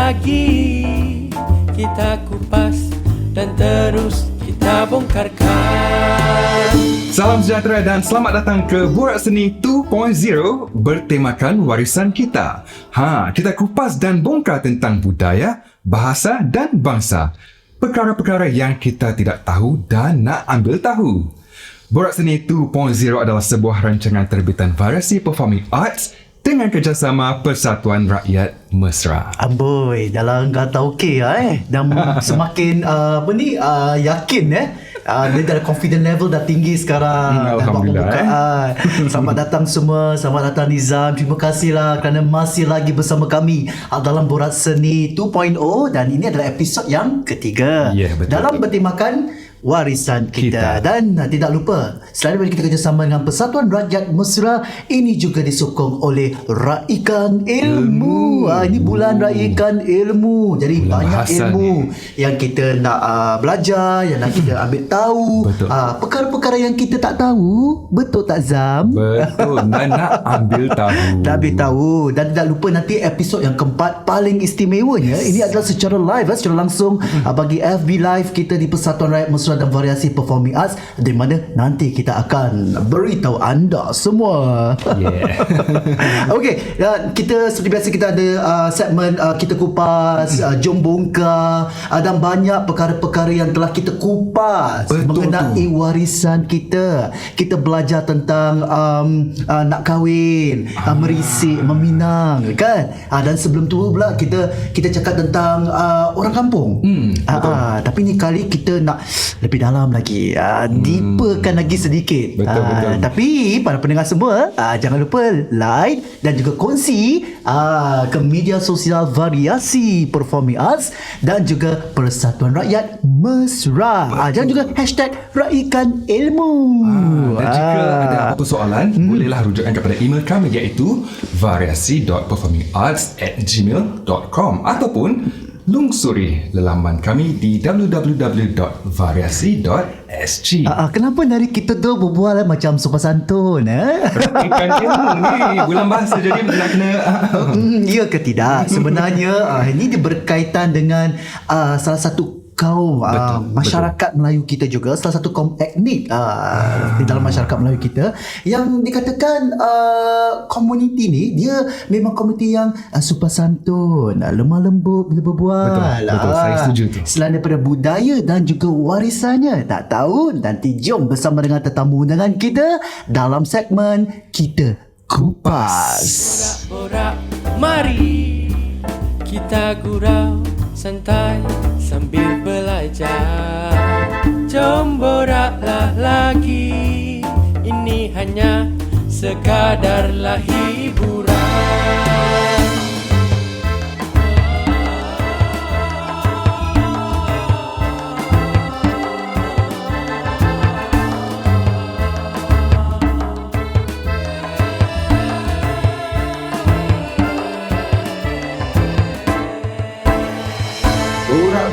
lagi. Kita kupas dan terus kita bongkarkan. Salam sejahtera dan selamat datang ke Borak Seni 2.0 bertemakan warisan kita. Kita kupas dan bongkar tentang budaya, bahasa dan bangsa. Perkara-perkara yang kita tidak tahu dan nak ambil tahu. Borak Seni 2.0 adalah sebuah rancangan terbitan Variasi Performing Arts dengan kerjasama Persatuan Rakyat Mesra. Amboi, dalam kata okey dan semakin yakin dia dah confident level dah tinggi sekarang. Alhamdulillah. Selamat datang semua, selamat datang Nizam. Terima kasihlah kerana masih lagi bersama kami dalam Borak Seni 2.0 dan ini adalah episod yang ketiga. Betul. Dalam bertemakan warisan kita. Dan tidak lupa, selain daripada kita kerjasama dengan Persatuan Rakyat Mesra, ini juga disokong oleh Raikan Ilmu. Ini bulan Raikan Ilmu. Jadi bulan banyak ilmu yang kita nak belajar, yang nak kita ambil tahu. Perkara-perkara yang kita tak tahu. Betul tak Zam? Betul. Dan nak ambil tahu. Nak ambil tahu. Dan tidak lupa nanti episod yang keempat paling istimewanya, ini adalah secara live, secara langsung bagi FB Live kita di Persatuan Rakyat Mesra dan Variasi Performing Arts, di mana nanti kita akan beritahu anda semua. Okey, kita seperti biasa kita ada segmen kita kupas, jom bongkar, dan banyak perkara-perkara yang telah kita kupas mengenai warisan kita. Kita belajar tentang nak kahwin, merisik, meminang, kan? Dan sebelum tu pula kita cakap tentang orang kampung. Tapi ni kali kita nak lebih dalam lagi, deeperkan lagi sedikit. Betul. Tapi para pendengar semua, jangan lupa like dan juga kongsi ke media sosial Variasi Performing Arts dan juga Persatuan Rakyat Mesra. Jangan juga hashtag Raikan Ilmu. Dan jika ada apa soalan, bolehlah rujukkan kepada email kami iaitu variasi.performingarts@gmail.com ataupun lungsuri laman kami di www.variasi.sg. Kenapa dari kita tu berbual macam sopan santun? Ikan ilmu ni bulan bahasa, jadi nak kena Ya ke tidak? Sebenarnya ini dia berkaitan dengan salah satu kaum masyarakat Melayu kita juga, salah satu kaum etnik di dalam masyarakat Melayu kita yang dikatakan komuniti ni dia memang komuniti yang sopan santun, lemah lembut bila berbual. Betul, saya setuju tu. Selain daripada budaya dan juga warisannya, tak tahu, nanti jom bersama dengan tetamu undangan kita dalam segmen Kita Kupas. Borak-borak, mari kita gurau santai sambil belajar. Jom boraklah lagi, ini hanya sekadarlah hiburan.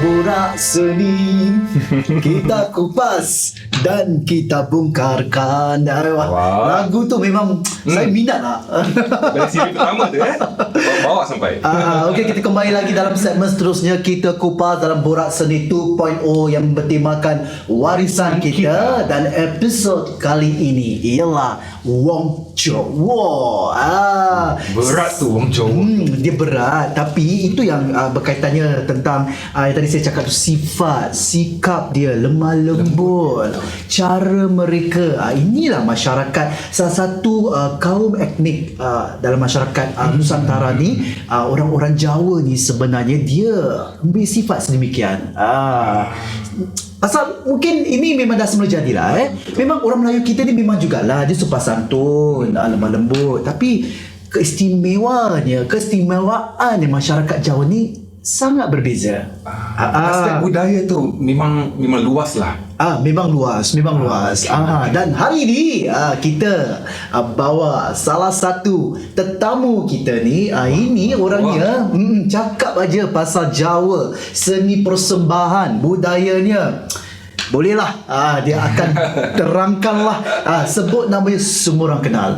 Borak seni, kita kupas dan kita bongkarkan. Lagu tu memang saya minat lah. dari siri pertama tu bawa sampai. Okey, kita kembali lagi dalam segmen seterusnya Kita Kupas dalam Borak Seni 2.0 yang bertemakan warisan kita. Dan episod kali ini ialah Wong Jawa. Berat tu Wong Jawa. Dia berat, tapi itu yang berkaitannya tentang yang tadi saya cakap tu, sifat, sikap dia lemah lembut, cara mereka. Inilah masyarakat, salah satu kaum etnik dalam masyarakat Nusantara ni, orang-orang Jawa ni sebenarnya dia ambil sifat sedemikian. Pasal mungkin ini memang dah semula jadilah. Memang orang Melayu kita ni memang jugalah dia sopan santun, lemah lembut, tapi keistimewaan masyarakat Jawa ni sangat berbeza. Aspek budaya tu memang luas lah. Memang luas. Dan hari ini kita bawa salah satu tetamu kita ni. Ini orangnya cakap aja pasal Jawa, seni persembahan, budayanya. Bolehlah. Dia akan terangkanlah. Sebut namanya semua orang kenal.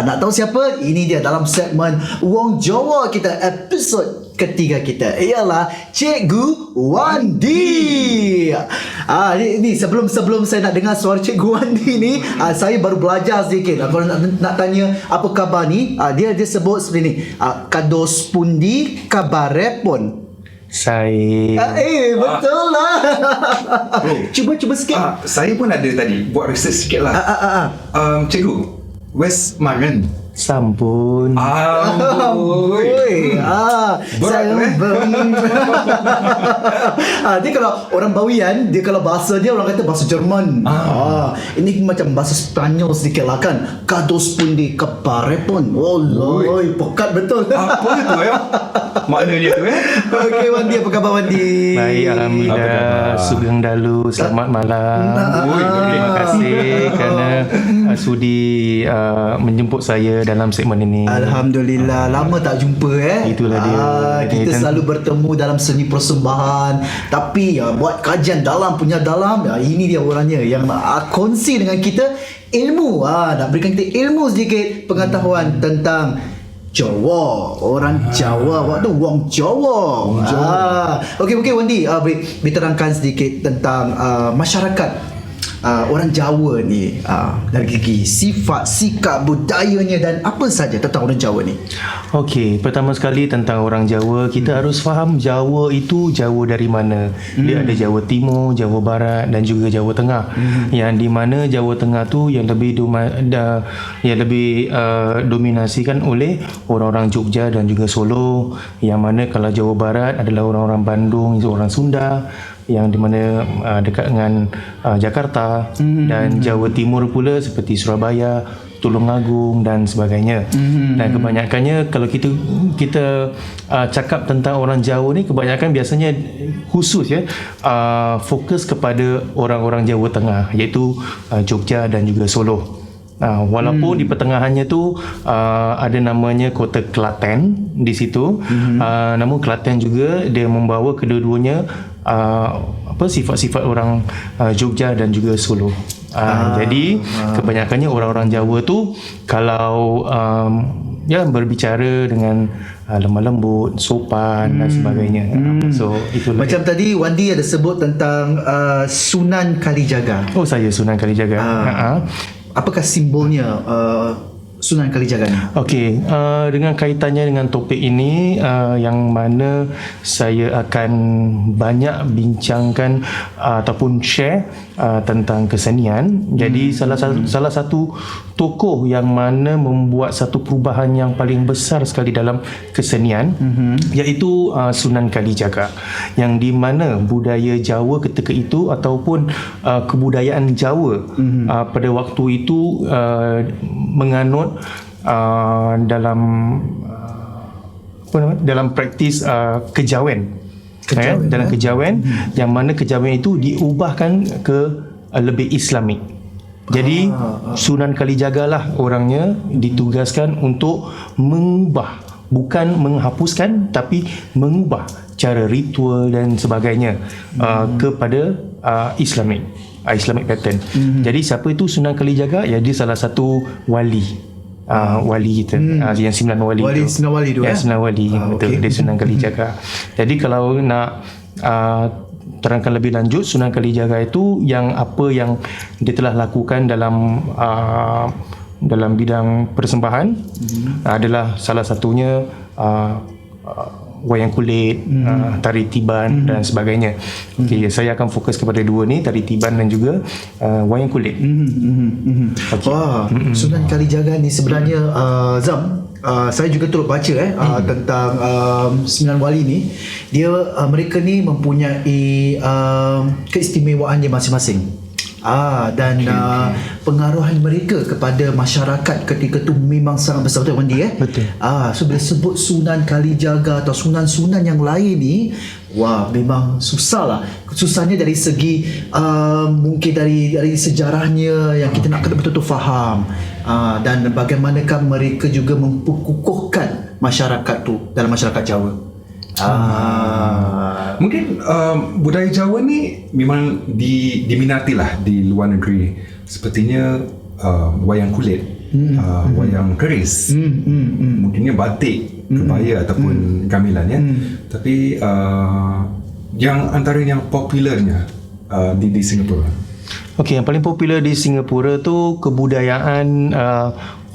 Nak tahu siapa? Ini dia dalam segmen Wong Jawa kita, episod ketiga kita ialah Cikgu Wandi. Ni sebelum saya nak dengar suara Cikgu Wandi ni, saya baru belajar sedikit. Kalau nak tanya apa khabar ni, dia sebut seperti ni. Kados pundi kabare pun. Saya Betul lah. Cuba sikit. Saya pun ada tadi buat research sikit lah. Cikgu, West Maran. sampun. Saya dia kalau orang Bawian, dia kalau bahasa dia orang kata bahasa Jerman. Ini macam bahasa Spanyol sedikit lah kan. Kados pundi kabare pun. Wallahi, pekat betul. Apa itu ya? Makna dia tu Okey Wandi, apa khabar Wandi? Baik, Alhamdulillah. Sugeng Dalu, selamat malam. Terima kasih kerana sudi menjemput saya dalam segmen ini. Alhamdulillah, lama tak jumpa Itulah dia. Kita selalu bertemu dalam seni persembahan, tapi buat kajian dalam punya dalam, ini dia orangnya yang nak kongsi dengan kita ilmu, nak berikan kita ilmu sedikit, pengetahuan tentang Jawa, orang Jawa, waktu Wong Jawa. Okey Wandi, berterangkan sedikit tentang masyarakat orang Jawa ni, dari segi sifat, sikap, budayanya dan apa saja tentang orang Jawa ni. Okey, pertama sekali tentang orang Jawa, kita harus faham Jawa itu Jawa dari mana. Dia ada Jawa Timur, Jawa Barat dan juga Jawa Tengah. Yang di mana Jawa Tengah tu yang lebih dominasikan oleh orang-orang Jogja dan juga Solo. Yang mana kalau Jawa Barat adalah orang-orang Bandung, orang Sunda, yang di mana dekat dengan Jakarta, dan Jawa Timur pula seperti Surabaya, Tulungagung dan sebagainya. Dan kebanyakannya kalau kita cakap tentang orang Jawa ni, kebanyakan biasanya khusus fokus kepada orang-orang Jawa Tengah, iaitu Jogja dan juga Solo. Walaupun di pertengahannya tu ada namanya kota Klaten di situ, namun Klaten juga dia membawa kedua-duanya sifat-sifat orang Jogja dan juga Solo. Jadi kebanyakannya orang-orang Jawa tu kalau berbicara dengan lemah lembut, sopan dan sebagainya. So itulah. Macam tadi Wandi ada sebut tentang Sunan Kalijaga. Oh, saya Sunan Kalijaga. Apakah simbolnya Sunan Kalijaga ni? Okey, dengan kaitannya dengan topik ini, yang mana saya akan banyak bincangkan ataupun share tentang kesenian. Jadi salah satu tokoh yang mana membuat satu perubahan yang paling besar sekali dalam kesenian, iaitu Sunan Kalijaga, yang di mana budaya Jawa ketika itu ataupun kebudayaan Jawa pada waktu itu menganut dalam praktis kejawen. Dalam kejawen, yang mana kejawen itu diubahkan ke lebih Islamik. Jadi Sunan Kalijaga lah orangnya ditugaskan untuk mengubah, bukan menghapuskan, tapi mengubah cara ritual dan sebagainya kepada Islamic pattern. Jadi siapa itu Sunan Kalijaga? Ya, dia salah satu wali kita, yang 9 wali tu. 9 wali tu. Ya, 9 wali. Betul, dia Sunan Kalijaga. Jadi kalau nak terangkan lebih lanjut, Sunan Kalijaga itu yang dia telah lakukan dalam bidang persembahan, adalah salah satunya wayang kulit, tari tiban dan sebagainya. Okey, saya akan fokus kepada dua ni, tari tiban dan juga wayang kulit. Sunan Kalijaga ni sebenarnya Zam, saya juga turut baca tentang 9 wali ni. Mereka ni mempunyai keistimewaan dia masing-masing. Dan pengaruhan mereka kepada masyarakat ketika tu memang sangat besar. Betul Wandi Betul. So bila sebut Sunan Kalijaga atau sunan-sunan yang lain ni, memang susah lah. Susahnya dari segi mungkin dari sejarahnya yang kita nak betul-betul faham, dan bagaimanakah mereka juga memperkukuhkan masyarakat tu dalam masyarakat Jawa. Mungkin budaya Jawa ni memang diminati lah di luar negeri. Sepertinya wayang kulit, wayang keris, mungkinnya batik, kebaya ataupun gamelan ya. Tapi yang antara yang popularnya di Singapura. Okey, yang paling popular di Singapura tu kebudayaan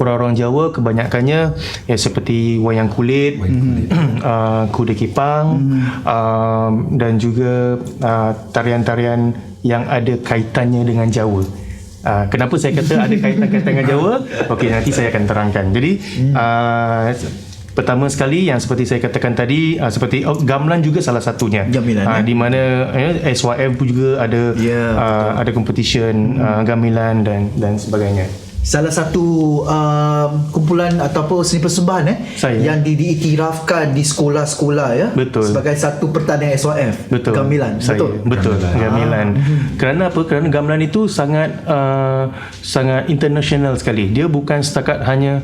orang-orang Jawa kebanyakannya ya seperti wayang kulit, kuda kepang, dan juga tarian-tarian yang ada kaitannya dengan Jawa. Kenapa saya kata ada kaitan-kaitan dengan Jawa? Okey, nanti saya akan terangkan. Jadi pertama sekali yang seperti saya katakan tadi, seperti gamelan juga salah satunya. Gamelan, di mana SYM pun juga ada ada competition gamelan dan sebagainya. Salah satu kumpulan ataupun seni persembahan yang diiktirafkan di sekolah-sekolah ya. Betul. Sebagai satu pertandingan SYF. Betul. Gamelan. Betul. Gamelan. Kerana apa? Kerana gamelan itu sangat international sekali. Dia bukan setakat hanya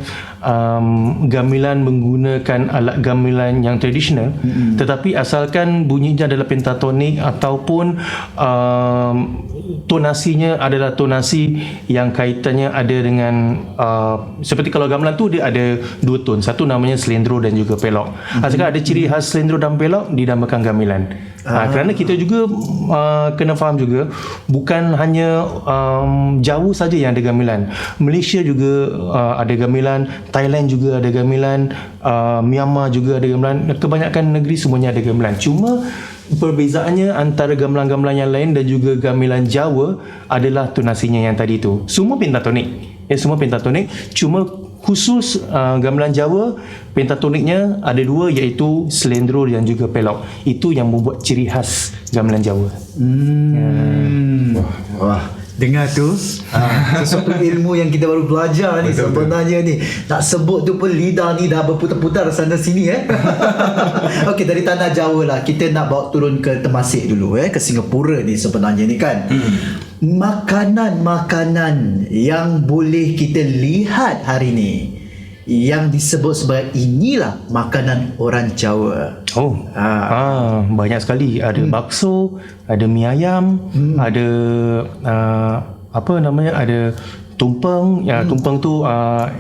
gamelan menggunakan alat gamelan yang tradisional, tetapi asalkan bunyinya adalah pentatonik ataupun tonasinya adalah tonasi yang kaitannya ada dengan seperti kalau gamelan tu dia ada dua ton, satu namanya selendro dan juga pelok. Asalkan ada ciri khas selendro dan pelok dinamakan gamelan. Kerana kita juga kena faham juga bukan hanya Jawa saja yang ada gamelan. Malaysia juga ada gamelan, Thailand juga ada gamelan, Myanmar juga ada gamelan. Kebanyakan negeri semuanya ada gamelan. Cuma perbezaannya antara gamelan-gamelan yang lain dan juga gamelan Jawa adalah tonasinya yang tadi tu. Semua pentatonik. Semua pentatonik. Cuma khusus gamelan Jawa, pentatoniknya ada dua, iaitu selendro dan juga pelok. Itu yang membuat ciri khas gamelan Jawa. Wah, dengar tu sesuatu ilmu yang kita baru belajar ni. Betul, sebenarnya ni nak sebut tu pun lidah ni dah berputar-putar sana sini Okey, dari tanah Jawa lah kita nak bawa turun ke Temasek dulu ke Singapura ni sebenarnya ni kan. Makanan-makanan yang boleh kita lihat hari ni yang disebut sebagai inilah makanan orang Jawa. Banyak sekali. Ada bakso, ada mi ayam, ada apa namanya, ada tumpeng. Tumpeng tu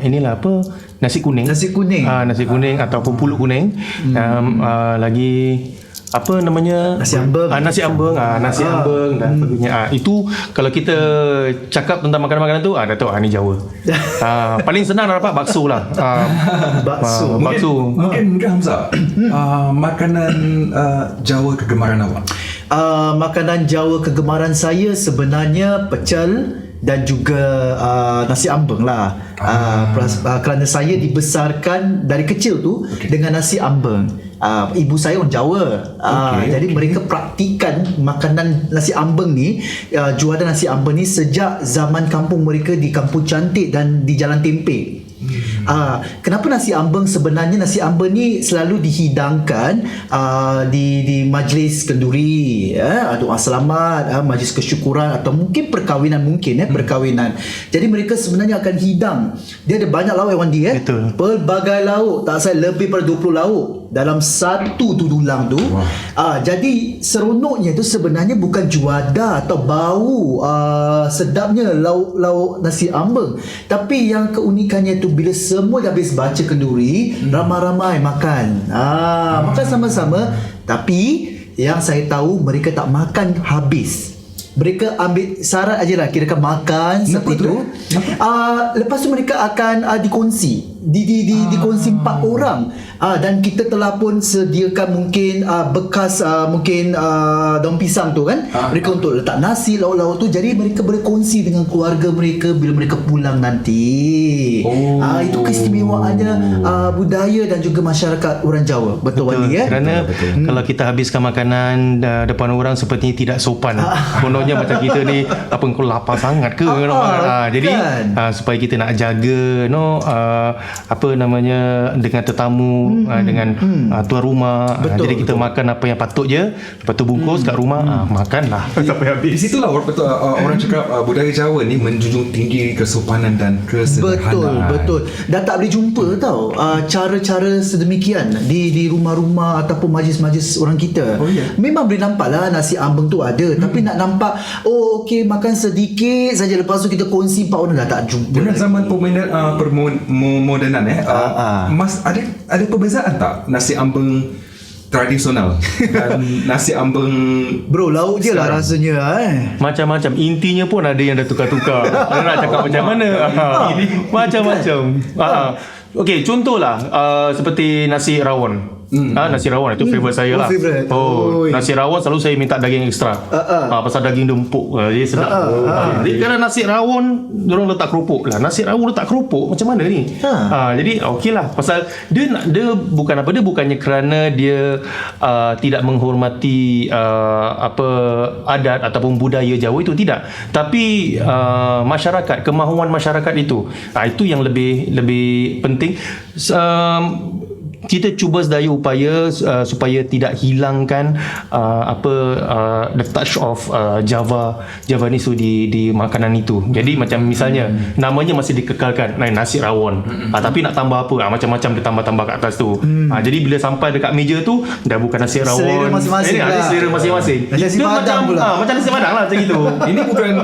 inilah apa, nasi kuning. Nasi kuning ataupun pulut kuning. Lagi apa namanya, nasi ambeng. Nasi ambeng dan sebagainya. Itu kalau kita cakap tentang makanan-makanan tu dah tahu ni Jawa. Paling senang dapat bakso lah. Bakso. Mungkin Hamzah, makanan Jawa kegemaran awak. Makanan Jawa kegemaran saya sebenarnya pecel dan juga nasi ambeng lah. Kerana saya dibesarkan dari kecil tu dengan nasi ambeng. Ibu saya orang Jawa. Jadi mereka praktikan makanan nasi ambeng ni, jualan nasi ambeng ni sejak zaman kampung mereka di Kampung Cantik dan di Jalan Tempeh. Kenapa nasi ambeng? Sebenarnya nasi ambeng ni selalu dihidangkan di majlis kenduri, doa selamat, majlis kesyukuran atau mungkin perkahwinan perkahwinan. Jadi mereka sebenarnya akan hidang. Dia ada banyak lauk Wandi Betul. Pelbagai lauk, tak saya lebih pada 20 lauk dalam satu tudulang tu. Jadi seronoknya tu sebenarnya bukan juada atau bau sedapnya lauk nasi ambeng, tapi yang keunikannya tu bila semua dah habis baca kenduri, ramai-ramai makan. Makan sama-sama, tapi yang saya tahu mereka tak makan habis. Mereka ambil syarat aje lah, kirakan makan seperti itu. Lepas tu mereka akan dikongsi. Dikongsi 4 orang. Dan kita telah pun sediakan mungkin bekas mungkin daun pisang tu kan. Mereka untuk letak nasi, lauk-lauk tu. Jadi mereka boleh kongsi dengan keluarga mereka bila mereka pulang nanti. Itu keistimewaannya budaya dan juga masyarakat orang Jawa. Betul Wandi Kerana kalau kita habiskan makanan depan orang sepertinya tidak sopan. Kononnya macam kita ni, apa kau lapar sangat ke? Jadi supaya kita nak jaga apa namanya dengan tetamu dengan tuan rumah. Jadi kita makan apa yang patut je, lepas tu bungkus kat rumah, makanlah sampai habis. Di situlah orang cakap budaya Jawa ni menjunjung tinggi kesopanan dan kesederhanaan. Betul. Dah tak boleh jumpa tau cara-cara sedemikian di rumah-rumah ataupun majlis-majlis orang kita. Memang boleh nampak lah nasi ambeng tu ada, tapi nak nampak okey makan sedikit saja, lepas tu kita kongsi 4 orang, dah tak jumpa. Dengan zaman permodernan Mas, ada perbezaan tak nasi ambeng tradisional dan nasi ambeng Bro, lauk je lah rasanya Macam-macam. Intinya pun ada yang dah tukar-tukar. Ada nak cakap macam mana? Macam-macam. Okey, contohlah seperti nasi rawon. Nasi rawon itu favourite saya lah. Favourite. Nasi rawon selalu saya minta daging ekstra. Pasal daging dia empuk, jadi sedap. Jadi kalau nasi rawon diorang letak keropok lah. Nasi rawon letak keropok macam mana ni? Jadi okey lah. Pasal dia bukan apa, dia bukannya kerana dia tidak menghormati adat ataupun budaya Jawa itu, tidak. Tapi masyarakat, kemahuan masyarakat itu yang lebih penting. Kita cuba sedaya upaya supaya tidak hilangkan the touch of Javanese di makanan itu. Jadi macam misalnya namanya masih dikekalkan, nasi rawon, tapi nak tambah apa, macam-macam dia tambah-tambah kat atas tu. Jadi bila sampai dekat meja tu dah bukan nasi rawon, selera masing-masing lah. Selera masing-masing. Nasi Padang pula. Macam nasi Padang lah macam gitu. Ini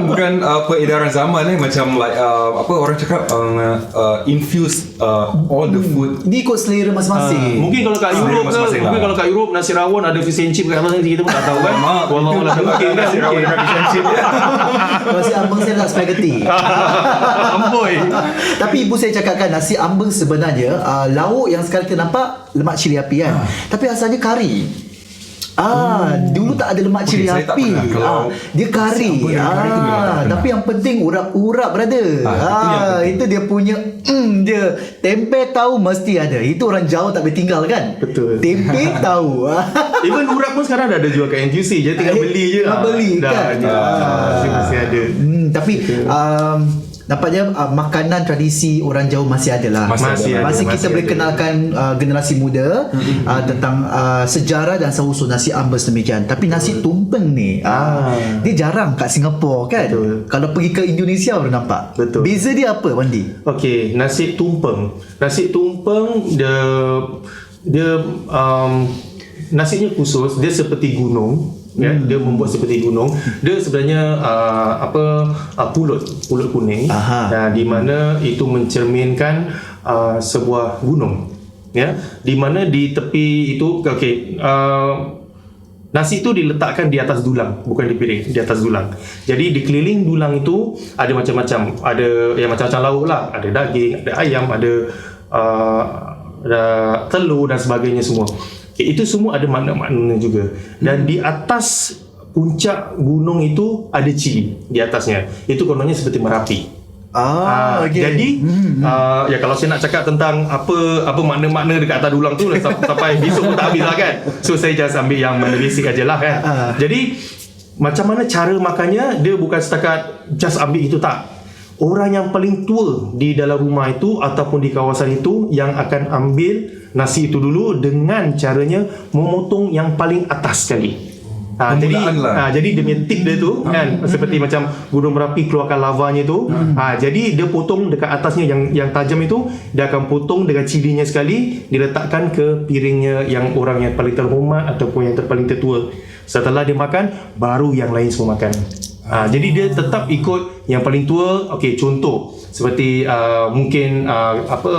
bukan peredaran zaman macam orang cakap infuse all the food. Ni ikut selera masing-masing. Mungkin kalau kat Europe mungkin kalau kat Europe nasi rawon ada fish and chip kat atas, kita pun tak tahu kan. Wallah mungkin kan nasi rawon dengan fish and chip. Nasi ambeng saya nak spaghetti. Amboi. Tapi ibu saya cakapkan nasi ambeng sebenarnya lauk yang sekarang kita nampak lemak cili api kan. Tapi asalnya kari. Dulu tak ada lemak cili saya tak api. pernah kalau Dia kari. Kari tu memang tak pernah. Tapi yang penting urap-urap brother. Itu dia punya dia tempe tahu mesti ada. Itu orang Jawa tak boleh tinggal kan. Betul. Tempe tahu. Even urap pun sekarang dah ada jual kat NTUC, jadi tinggal beli je. Beli kan. Masih ada. Tapi nampaknya makanan tradisi orang Jawa masih ada lah. Masih kita boleh kenalkan generasi muda tentang sejarah dan asal-usul nasi ambeng demikian. Tapi nasi tumpeng ni dia jarang kat Singapura kan. Betul. Kalau pergi ke Indonesia baru nampak. Betul. Beza dia apa Wandi? Okey, nasi tumpeng dia nasinya khusus, dia seperti gunung. Dia membuat seperti gunung. Dia sebenarnya pulut kuning, di mana itu mencerminkan sebuah gunung, di mana di tepi itu nasi itu diletakkan di atas dulang, bukan di piring, di atas dulang. Jadi di keliling dulang itu ada macam-macam, ada yang macam-macam lauk lah, ada daging, ada ayam, ada telur dan sebagainya semua. Itu semua ada makna-makna juga. Dan di atas puncak gunung itu ada cili di atasnya. Itu kononnya seperti Merapi. Jadi kalau saya nak cakap tentang apa makna-makna dekat atas dulang tu sampai besok pun tak habis lah kan. So saya just ambil yang mana basic aja lah kan. Jadi macam mana cara makannya, dia bukan setakat just ambil itu, tak. Orang yang paling tua di dalam rumah itu ataupun di kawasan itu yang akan ambil nasi itu dulu dengan caranya memotong yang paling atas sekali. Jadi dia punya tip dia tu kan, seperti macam Gunung Merapi keluarkan lavanya tu. Jadi dia potong dekat atasnya yang tajam itu, dia akan potong dengan cilinya sekali, diletakkan ke piringnya yang orang yang paling terhormat ataupun yang paling tertua. Setelah dia makan, baru yang lain semua makan. Jadi dia tetap ikut yang paling tua. Okey, contoh seperti mungkin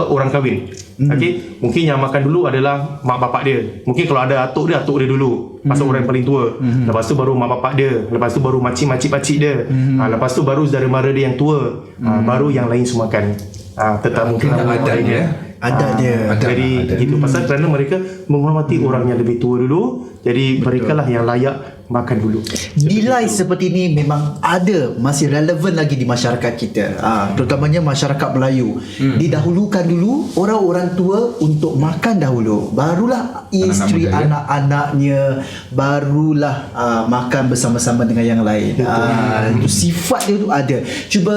orang kahwin. Okey, mungkin yang makan dulu adalah mak bapak dia. Mungkin kalau ada atuk dia dulu. Pasal orang yang paling tua. Lepas tu baru mak bapak dia. Lepas tu baru makcik pakcik dia. Lepas tu baru saudara mara dia yang tua. Baru yang lain semua makan. Tetap mungkin adanya. Jadi gitu, pasal kerana mereka menghormati orang yang lebih tua dulu. Jadi merekalah yang layak makan dulu. Nilai seperti ini memang ada, masih relevan lagi di masyarakat kita, terutamanya masyarakat Melayu. Didahulukan dulu orang-orang tua untuk makan dahulu, barulah isteri anak-anaknya, barulah makan bersama-sama dengan yang lain. Itu sifat dia tu ada. Cuba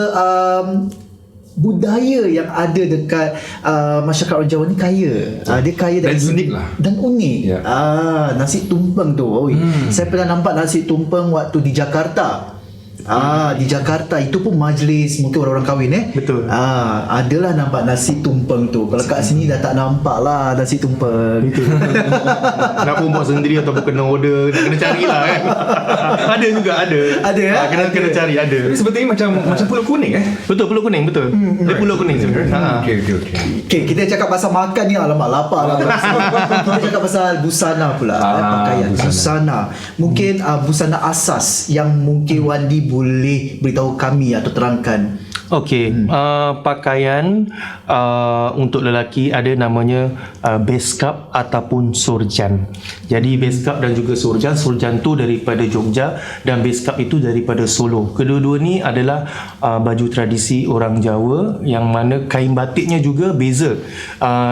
budaya yang ada dekat masyarakat orang Jawa ni kaya. Dia kaya Dan dari unik lah. Dan unik. Ya. Nasi tumpeng tu. Saya pernah nampak nasi tumpeng waktu di Jakarta. Di Jakarta itu pun majlis mungkin orang-orang kahwin Betul. adalah nampak nasi tumpeng tu. Kalau kat sini dah tak nampak lah nasi tumpeng. Itu. Nak pun buat sendiri ataupun kena order, nak kena carilah kan. Ada juga ada. Ada, ya? Kena cari ada. Seperti macam pulut kuning Betul, pulut kuning betul. Dia pulut kuning sebenarnya. Okay. Okay, kita cakap pasal makan ni, alamak lapar lah. Kita cakap pasal busana pula, pakaian busana. Mungkin busana asas yang mungkin Wandi boleh beritahu kami atau terangkan. Okey, pakaian untuk lelaki ada namanya beskap ataupun sorjan. Jadi beskap dan juga sorjan tu daripada Jogja dan beskap itu daripada Solo. Kedua-dua ni adalah baju tradisi orang Jawa yang mana kain batiknya juga beza.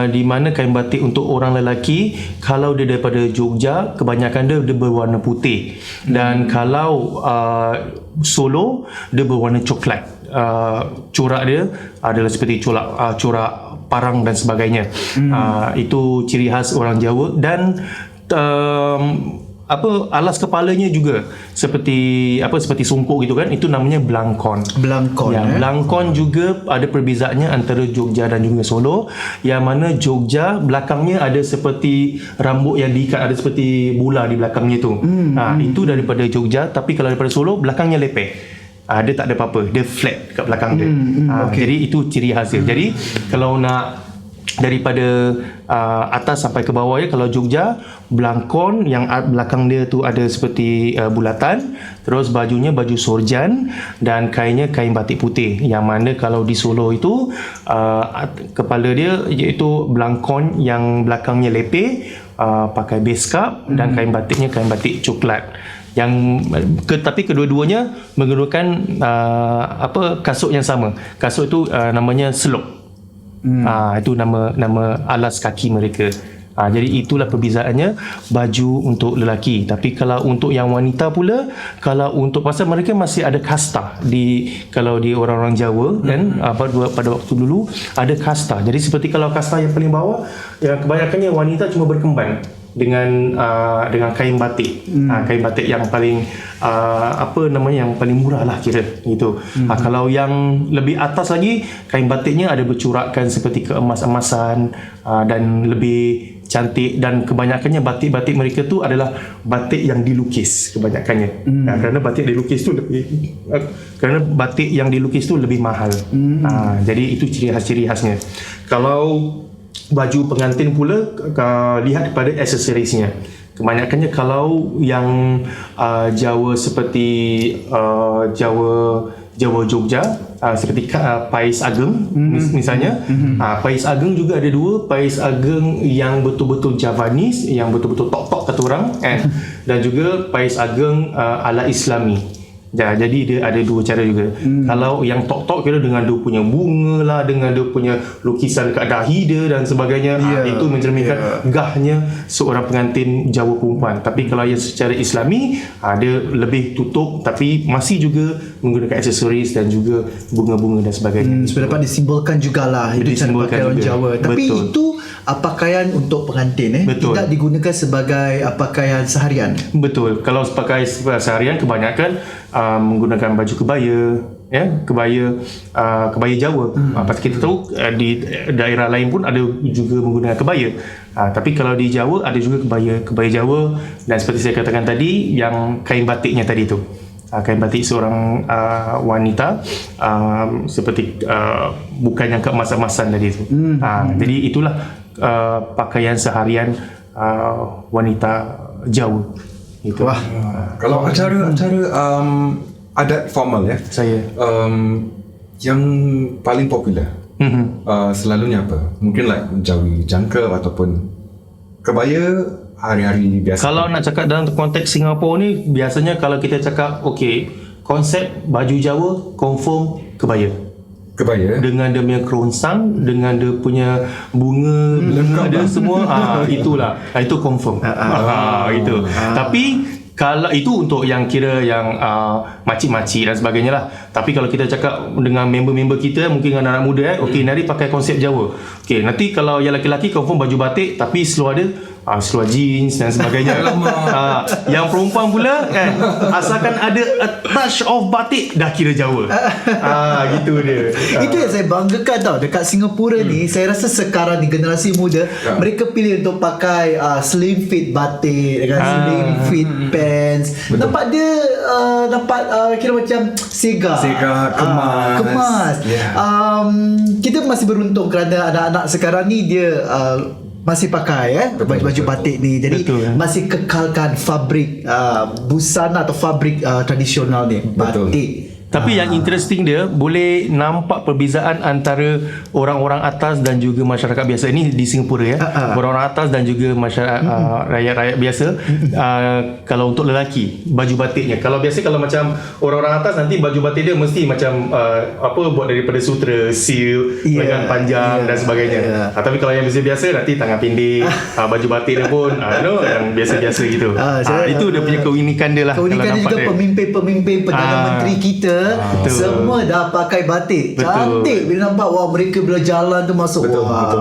Di mana kain batik untuk orang lelaki kalau dia daripada Jogja kebanyakan dia berwarna putih dan kalau Solo dia berwarna coklat. Corak dia adalah seperti corak parang dan sebagainya. Itu ciri khas orang Jawa dan alas kepalanya juga seperti songkok gitu kan, itu namanya blangkon. Blangkon juga ada perbezaannya antara Jogja dan juga Solo, yang mana Jogja belakangnya ada seperti rambut yang diikat, ada seperti bola di belakangnya tu. Itu daripada Jogja, tapi kalau daripada Solo belakangnya lepeh. Dia tak ada apa-apa, dia flat kat belakang dia. Jadi itu ciri khas dia. Jadi kalau nak daripada atas sampai ke bawah ya, kalau Jogja blangkon yang belakang dia tu ada seperti bulatan, terus bajunya baju sorjan dan kainnya kain batik putih, yang mana kalau di Solo itu kepala dia iaitu blangkon yang belakangnya lepeh, pakai beskap dan kain batiknya kain batik coklat. Tapi kedua-duanya menggunakan kasut yang sama. Kasut itu namanya selop. Itu nama alas kaki mereka. Jadi itulah perbezaannya baju untuk lelaki. Tapi kalau untuk yang wanita pula, kalau untuk pasal mereka masih ada kasta kalau di orang-orang Jawa dan pada waktu dulu ada kasta. Jadi seperti kalau kasta yang paling bawah, yang kebanyakannya wanita cuma berkemban dengan kain batik. Kain batik yang paling yang paling murah lah kira gitu. Kalau yang lebih atas lagi, kain batiknya ada bercorakkan seperti keemas-emasan dan lebih cantik, dan kebanyakannya batik-batik mereka tu adalah batik yang dilukis kebanyakannya. Kerana batik yang dilukis tu lebih mahal. Jadi itu ciri khasnya. Kalau baju pengantin pula, lihat pada aksesoriesnya. Kebanyakannya kalau yang Jawa seperti Jawa Jogja, seperti Pais Ageng misalnya. Pais Ageng juga ada dua, Pais Ageng yang betul-betul Javanese, yang betul-betul tok-tok kata orang, dan juga Pais Ageng ala Islami. Jadi dia ada dua cara juga. Kalau yang tok-tok kira dengan dia punya bunga lah, dengan dia punya lukisan kat dahi dia dan sebagainya, itu mencerminkan gahnya seorang pengantin Jawa perempuan. Tapi kalau yang secara Islami, dia lebih tutup tapi masih juga menggunakan aksesoris dan juga bunga-bunga dan sebagainya. Supaya dapat disimbolkan jugalah itu cara pakaian orang Jawa. Tapi itu pakaian untuk pengantin tidak digunakan sebagai pakaian seharian. Betul. Kalau pakai seharian kebanyakan menggunakan baju kebaya, kebaya Jawa. Pasal kita tahu di daerah lain pun ada juga menggunakan kebaya. Tapi kalau di Jawa ada juga kebaya Jawa, dan seperti saya katakan tadi, yang kain batiknya tadi tu. Kain batik seorang wanita seperti bukan yang keemasan-emasan tadi tu. Jadi itulah pakaian seharian wanita Jawa. Itu. Kalau acara adat formal ya, saya yang paling popular selalunya apa? Mungkin Jawi jangka ataupun kebaya hari-hari biasa. Kalau nak cakap dalam konteks Singapura ni, biasanya kalau kita cakap konsep baju Jawa confirm kebaya dengan dia punya kerongsang, dengan dia punya bunga dia semua, itulah, itu confirm. Itu. Tapi Kalau itu untuk yang kira yang makcik-makcik dan sebagainya lah. Tapi kalau kita cakap dengan member-member kita, mungkin anak-anak muda okey, nari pakai konsep Jawa. Okey, nanti kalau yang lelaki-lelaki confirm baju batik tapi seluar dia seluar jeans dan sebagainya. Yang perempuan pula kan, asalkan ada a touch of batik dah kira Jawa. Gitu dia. Itu yang saya banggakan tau dekat Singapura ni. Saya rasa sekarang ni generasi muda mereka pilih untuk pakai slim fit batik dengan slim fit pants. Nampak dia kira macam segar, kemas. Kita masih beruntung kerana anak-anak sekarang ni dia masih pakai baju-baju batik ni. Jadi masih kekalkan fabrik busana atau fabrik tradisional ni, batik. Tapi yang interesting dia boleh nampak perbezaan antara orang-orang atas dan juga masyarakat biasa. Ini di Singapura ya. Orang-orang atas dan juga masyarakat rakyat-rakyat biasa. Kalau untuk lelaki baju batiknya. Kalau biasa kalau macam orang-orang atas nanti baju batik dia mesti macam buat daripada sutera, silk, lengan panjang dan sebagainya. Tapi kalau yang biasa-biasa nanti tangan pendek, baju batik dia pun yang biasa-biasa gitu. Itu dia punya keunikan dia lah. Keunikan dia juga pemimpin-pemimpin Perdana Menteri kita semua dah pakai batik. Cantik bila nampak mereka bila jalan tu masuk.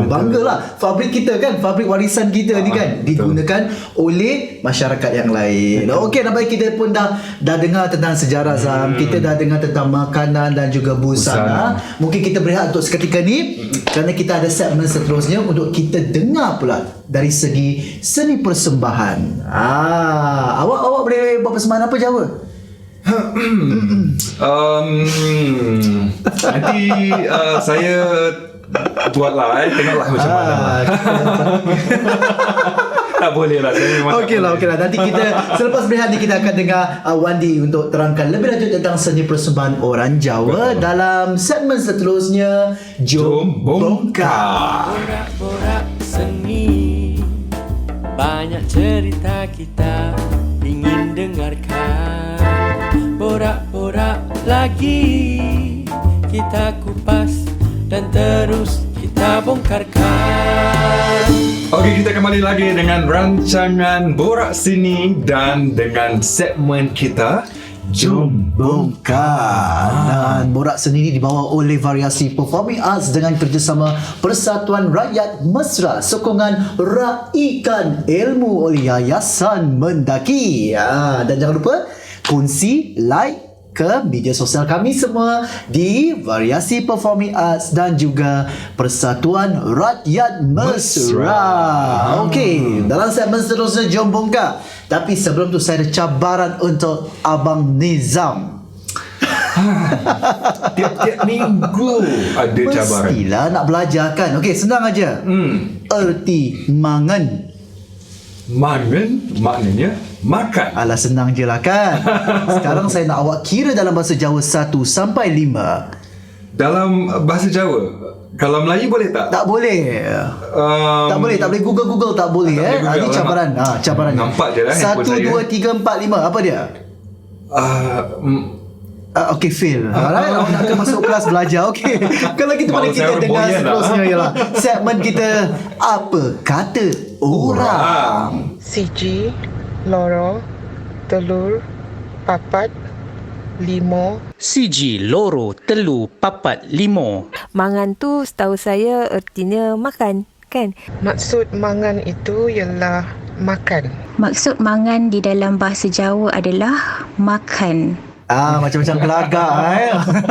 Banggalah. Fabrik kita kan, fabrik warisan kita ni kan digunakan oleh masyarakat yang lain. Okey, nampaknya kita pun dah dengar tentang sejarah Zam. Kita dah dengar tentang makanan dan juga busana. Mungkin kita berehat untuk seketika ni kerana kita ada segmen seterusnya untuk kita dengar pula dari segi seni persembahan. Awak boleh buat persembahan apa Jawa? Nanti saya buatlah tengoklah macam mana. Tak boleh lah, saya memang Okey lah. Nanti kita selepas berehat ni kita akan dengar Wandi untuk terangkan lebih lanjut tentang seni persembahan orang Jawa dalam segmen seterusnya. Jom bongkar. Borak-borak seni, banyak cerita kita ingin dengarkan. Borak-borak lagi, kita kupas dan terus kita bongkarkan. Okey, kita kembali lagi dengan rancangan Borak Sini dan dengan segmen kita Jom Bongkar. Dan Borak Seni ini dibawa oleh Variasi Performing Arts dengan kerjasama Persatuan Rakyat Mesra, sokongan Raikan Ilmu oleh Yayasan Mendaki. Dan jangan lupa kongsi, like ke media sosial kami semua di Variasi Performing Arts dan juga Persatuan Rakyat Mesra. Okey, dalam segmen seterusnya Jom Bongkar. Tapi sebelum tu saya ada cabaran untuk Abang Nizam. tiap-tiap minggu ada cabaran. Mestilah nak belajar kan. Okey, senang aja. Erti mangan. Mangan maknanya makan. Alah, senang je lah kan. Sekarang saya nak awak kira dalam bahasa Jawa 1 sampai 5. Dalam bahasa Jawa, kalau Melayu boleh tak? Tak boleh. Tak boleh Google tak boleh. Ini cabaran. Cabaran. Nampak je lah 1, 2, 3, 4, 5. Apa dia? Okay, fail. Alright, awak nak akan masuk kelas belajar. Okay. Kalau gitu pada kita dengar seterusnya ialah segmen kita Apa Kata Orang. Siji, loro, telur, papat, limo. Siji, loro, telu, papat, limo. Mangan tu setahu saya artinya makan, kan? Maksud mangan itu ialah makan. Maksud mangan di dalam bahasa Jawa adalah makan. Macam-macam kelagak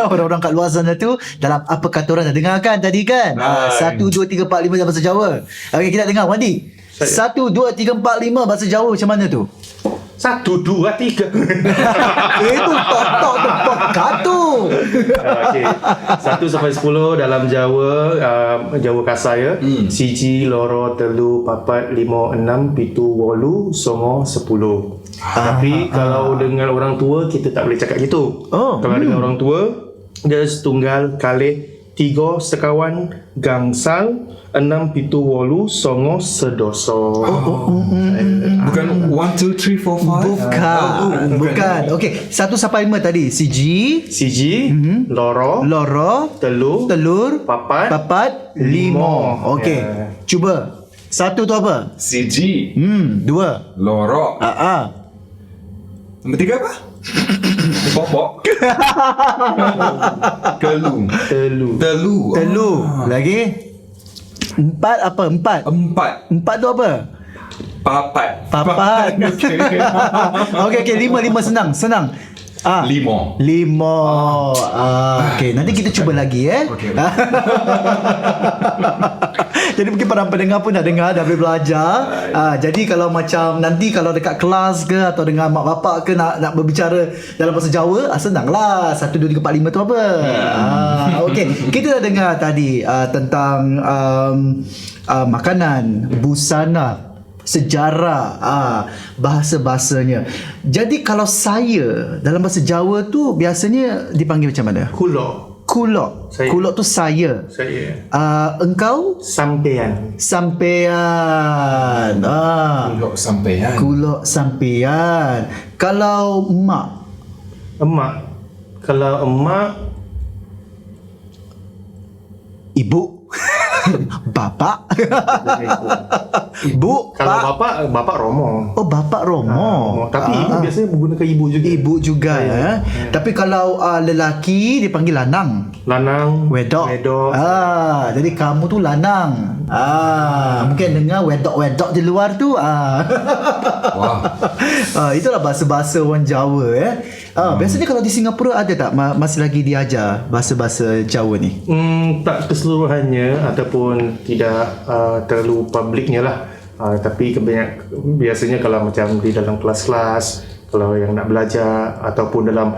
orang-orang kat luar sana tu dalam Apa Kata Orang dah dengar kan tadi kan. 1, 2, 3, 4, 5 dalam bahasa Jawa. Okey, kita dengar Wandi. 1, 2, 3, 4, 5 bahasa Jawa macam mana tu? 1, 2, 3. Itu tok katu. Okey. 1 sampai 10 dalam Jawa, Jawa kasar ya. Siji, loro, telu, papat, limo, enam, pitu, wolu, songo, 10. Tapi kalau dengan orang tua kita tak boleh cakap gitu. Kalau dengan orang tua dia setunggal, kalih, 3 sekawan, gangsal, 6, pitu, wolu, songo, sedoso. Bukan 1, 2, 3, 4, 5. Bukan. Okey, 1 sampai 5 tadi. Siji, loro, telur, papat, limo. Okey. Cuba. 1 tu apa? Siji, 2. lorok, Nombor 3 apa? Pokok. Telu. Telu. Lagi? 4 apa? 4 tu apa? Papat. Okey, 5 senang. Lima. Okey, nanti kita cuba lagi Okey. Jadi mungkin para pendengar pun dah dengar, dah boleh belajar. Jadi kalau macam nanti kalau dekat kelas ke atau dengan mak bapak ke nak berbicara dalam bahasa Jawa, senanglah. 1 2 3 4 5 tu apa. Okey, kita dah dengar tadi tentang makanan, busana, sejarah, bahasa-bahasanya. Jadi kalau saya dalam bahasa Jawa tu biasanya dipanggil macam mana? Kulok. Saya. Kulok tu saya. Engkau? Sampean. Kulok sampean. Kalau emak? Kalau emak, Ibu? Bapak? Ibu? kalau bapak Romo. Oh, bapak Romo. Tapi ibu biasanya menggunakan ibu juga. Ibu juga ya. Tapi kalau lelaki dipanggil lanang. Wedok. Jadi kamu tu lanang. Mungkin dengar wedok-wedok di luar tu. Wah. Itulah bahasa-bahasa orang Jawa biasanya kalau di Singapura ada tak masih lagi diajar bahasa-bahasa Jawa ni? Tak keseluruhannya ataupun tidak terlalu publiknya lah. Tapi biasanya kalau macam di dalam kelas-kelas, kalau yang nak belajar ataupun dalam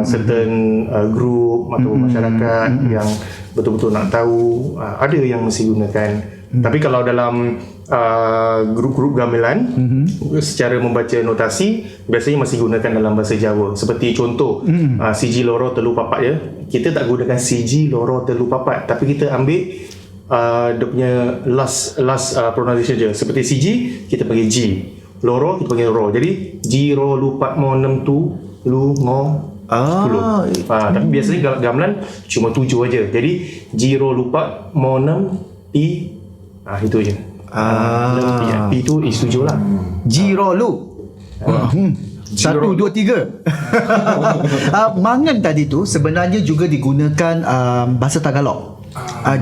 certain group atau masyarakat yang betul-betul nak tahu, ada yang mesti gunakan. Tapi kalau dalam grup-grup gamelan, secara membaca notasi biasanya masih gunakan dalam bahasa Jawa. Seperti contoh siji loro telu papat ya. Kita tak gunakan siji loro telu papat, tapi kita ambil dia punya last pronunciation je. Seperti siji kita panggil ji, loro kita panggil ro. Jadi ji ro lu pat mo nem tu lu ngo 10. Tapi biasanya gamelan cuma 7 aja. Jadi ji ro lu pat mo nem pi, itu je. Pi tu is 7 lah. Jiro lu. 1, 2, 3. Mangan tadi tu sebenarnya juga digunakan bahasa Tagalog.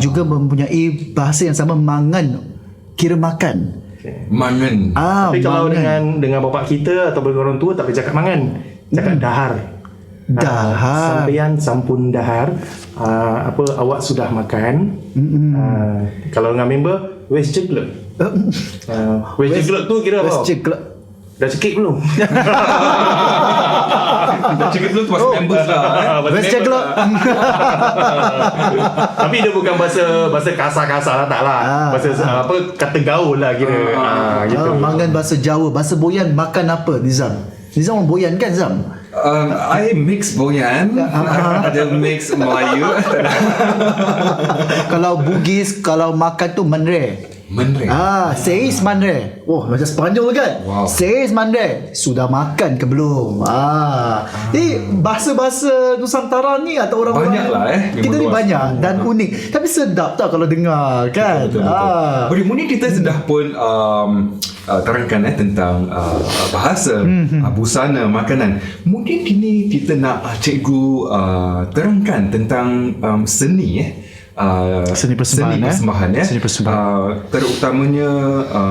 Juga mempunyai bahasa yang sama, mangan kira makan. Mangan. Tapi kalau dengan bapak kita atau dengan orang tua tak boleh cakap mangan. Cakap dahar. Sampeyan sampun dahar. Awak sudah makan. Kalau dengan member, where's ceklek? Where's ceklek tu kira apa? Dah cekik belum? Dah cakap dulu tu masih members lah. Where's ceklek? Tapi dia bukan bahasa kasar-kasar lah, tak lah. Bahasa kata gaul lah kira. Gitu. Mangan bahasa Jawa. Bahasa Boyan makan apa, Nizam? Nizam orang Boyan kan, Zam? I mix Boyan, ada mix Melayu. Kalau Bugis, kalau makan tu menre. Seis manre. Macam Sepanyol kan? Wow. Seis manre. Sudah makan ke belum? Bahasa-bahasa Nusantara ni atau orang-orang banyak lah kita ni banyak dan unik. Tapi sedap tak kalau dengar kan? Betul. Mungkin kita sudah pun terangkan tentang bahasa, busana, makanan. Mungkin kini kita nak cikgu terangkan tentang seni seni persembahan terutamanya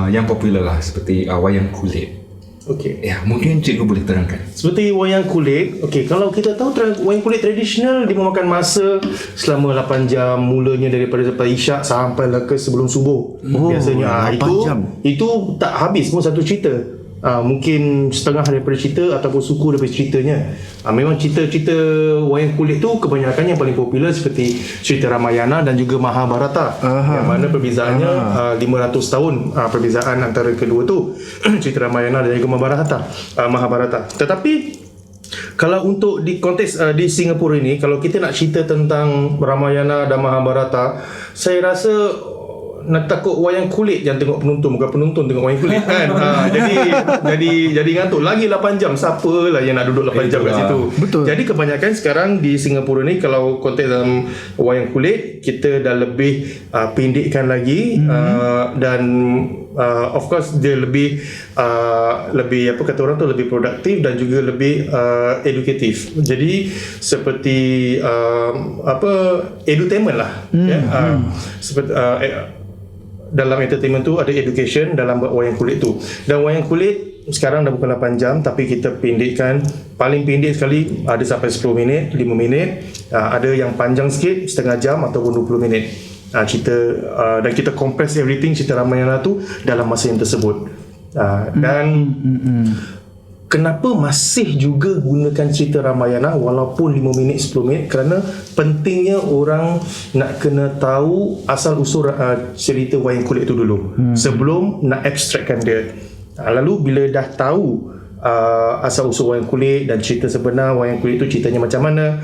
yang popular lah seperti wayang kulit. Okey. Ya, mungkin cikgu boleh terangkan. Seperti wayang kulit. Okey, kalau kita tahu wayang kulit tradisional dia memakan masa selama 8 jam, mulanya daripada isyak sampai ke sebelum subuh. Biasanya 8 jam. Itu tak habis pun satu cerita. Mungkin setengah daripada cerita ataupun suku daripada ceritanya. Memang cerita-cerita wayang kulit tu kebanyakan yang paling popular seperti cerita Ramayana dan juga Mahabharata. Yang mana perbezaannya 500 tahun perbezaan antara kedua tu. Cerita Ramayana dan juga Mahabharata. Tetapi kalau untuk di konteks di Singapura ini, kalau kita nak cerita tentang Ramayana dan Mahabharata, saya rasa nak takut wayang kulit yang tengok penonton, bukan penonton tengok wayang kulit kan. Jadi ngantuk lagi 8 jam. Siapalah yang nak duduk 8 jam kat situ. Betul. Jadi kebanyakan sekarang di Singapura ni, kalau konteks dalam wayang kulit, kita dah lebih pendekkan lagi, dan of course dia lebih apa kata orang tu, lebih produktif dan juga lebih edukatif. Jadi seperti edutainment lah. Seperti dalam entertainment tu ada education dalam buat wayang kulit tu. Dan wayang kulit sekarang dah bukan 8 jam, tapi kita pendekkan. Paling pendek sekali ada sampai 10 minit, 5 minit, ada yang panjang sikit setengah jam ataupun 20 minit. Cerita dan kita compress everything cerita Ramayana tu dalam masa yang tersebut. Dan kenapa masih juga gunakan cerita Ramayana walaupun 5 minit 10 minit? Kerana pentingnya orang nak kena tahu asal usul cerita wayang kulit tu dulu, sebelum nak abstrakkan dia. Lalu bila dah tahu asal usul wayang kulit dan cerita sebenar wayang kulit tu ceritanya macam mana,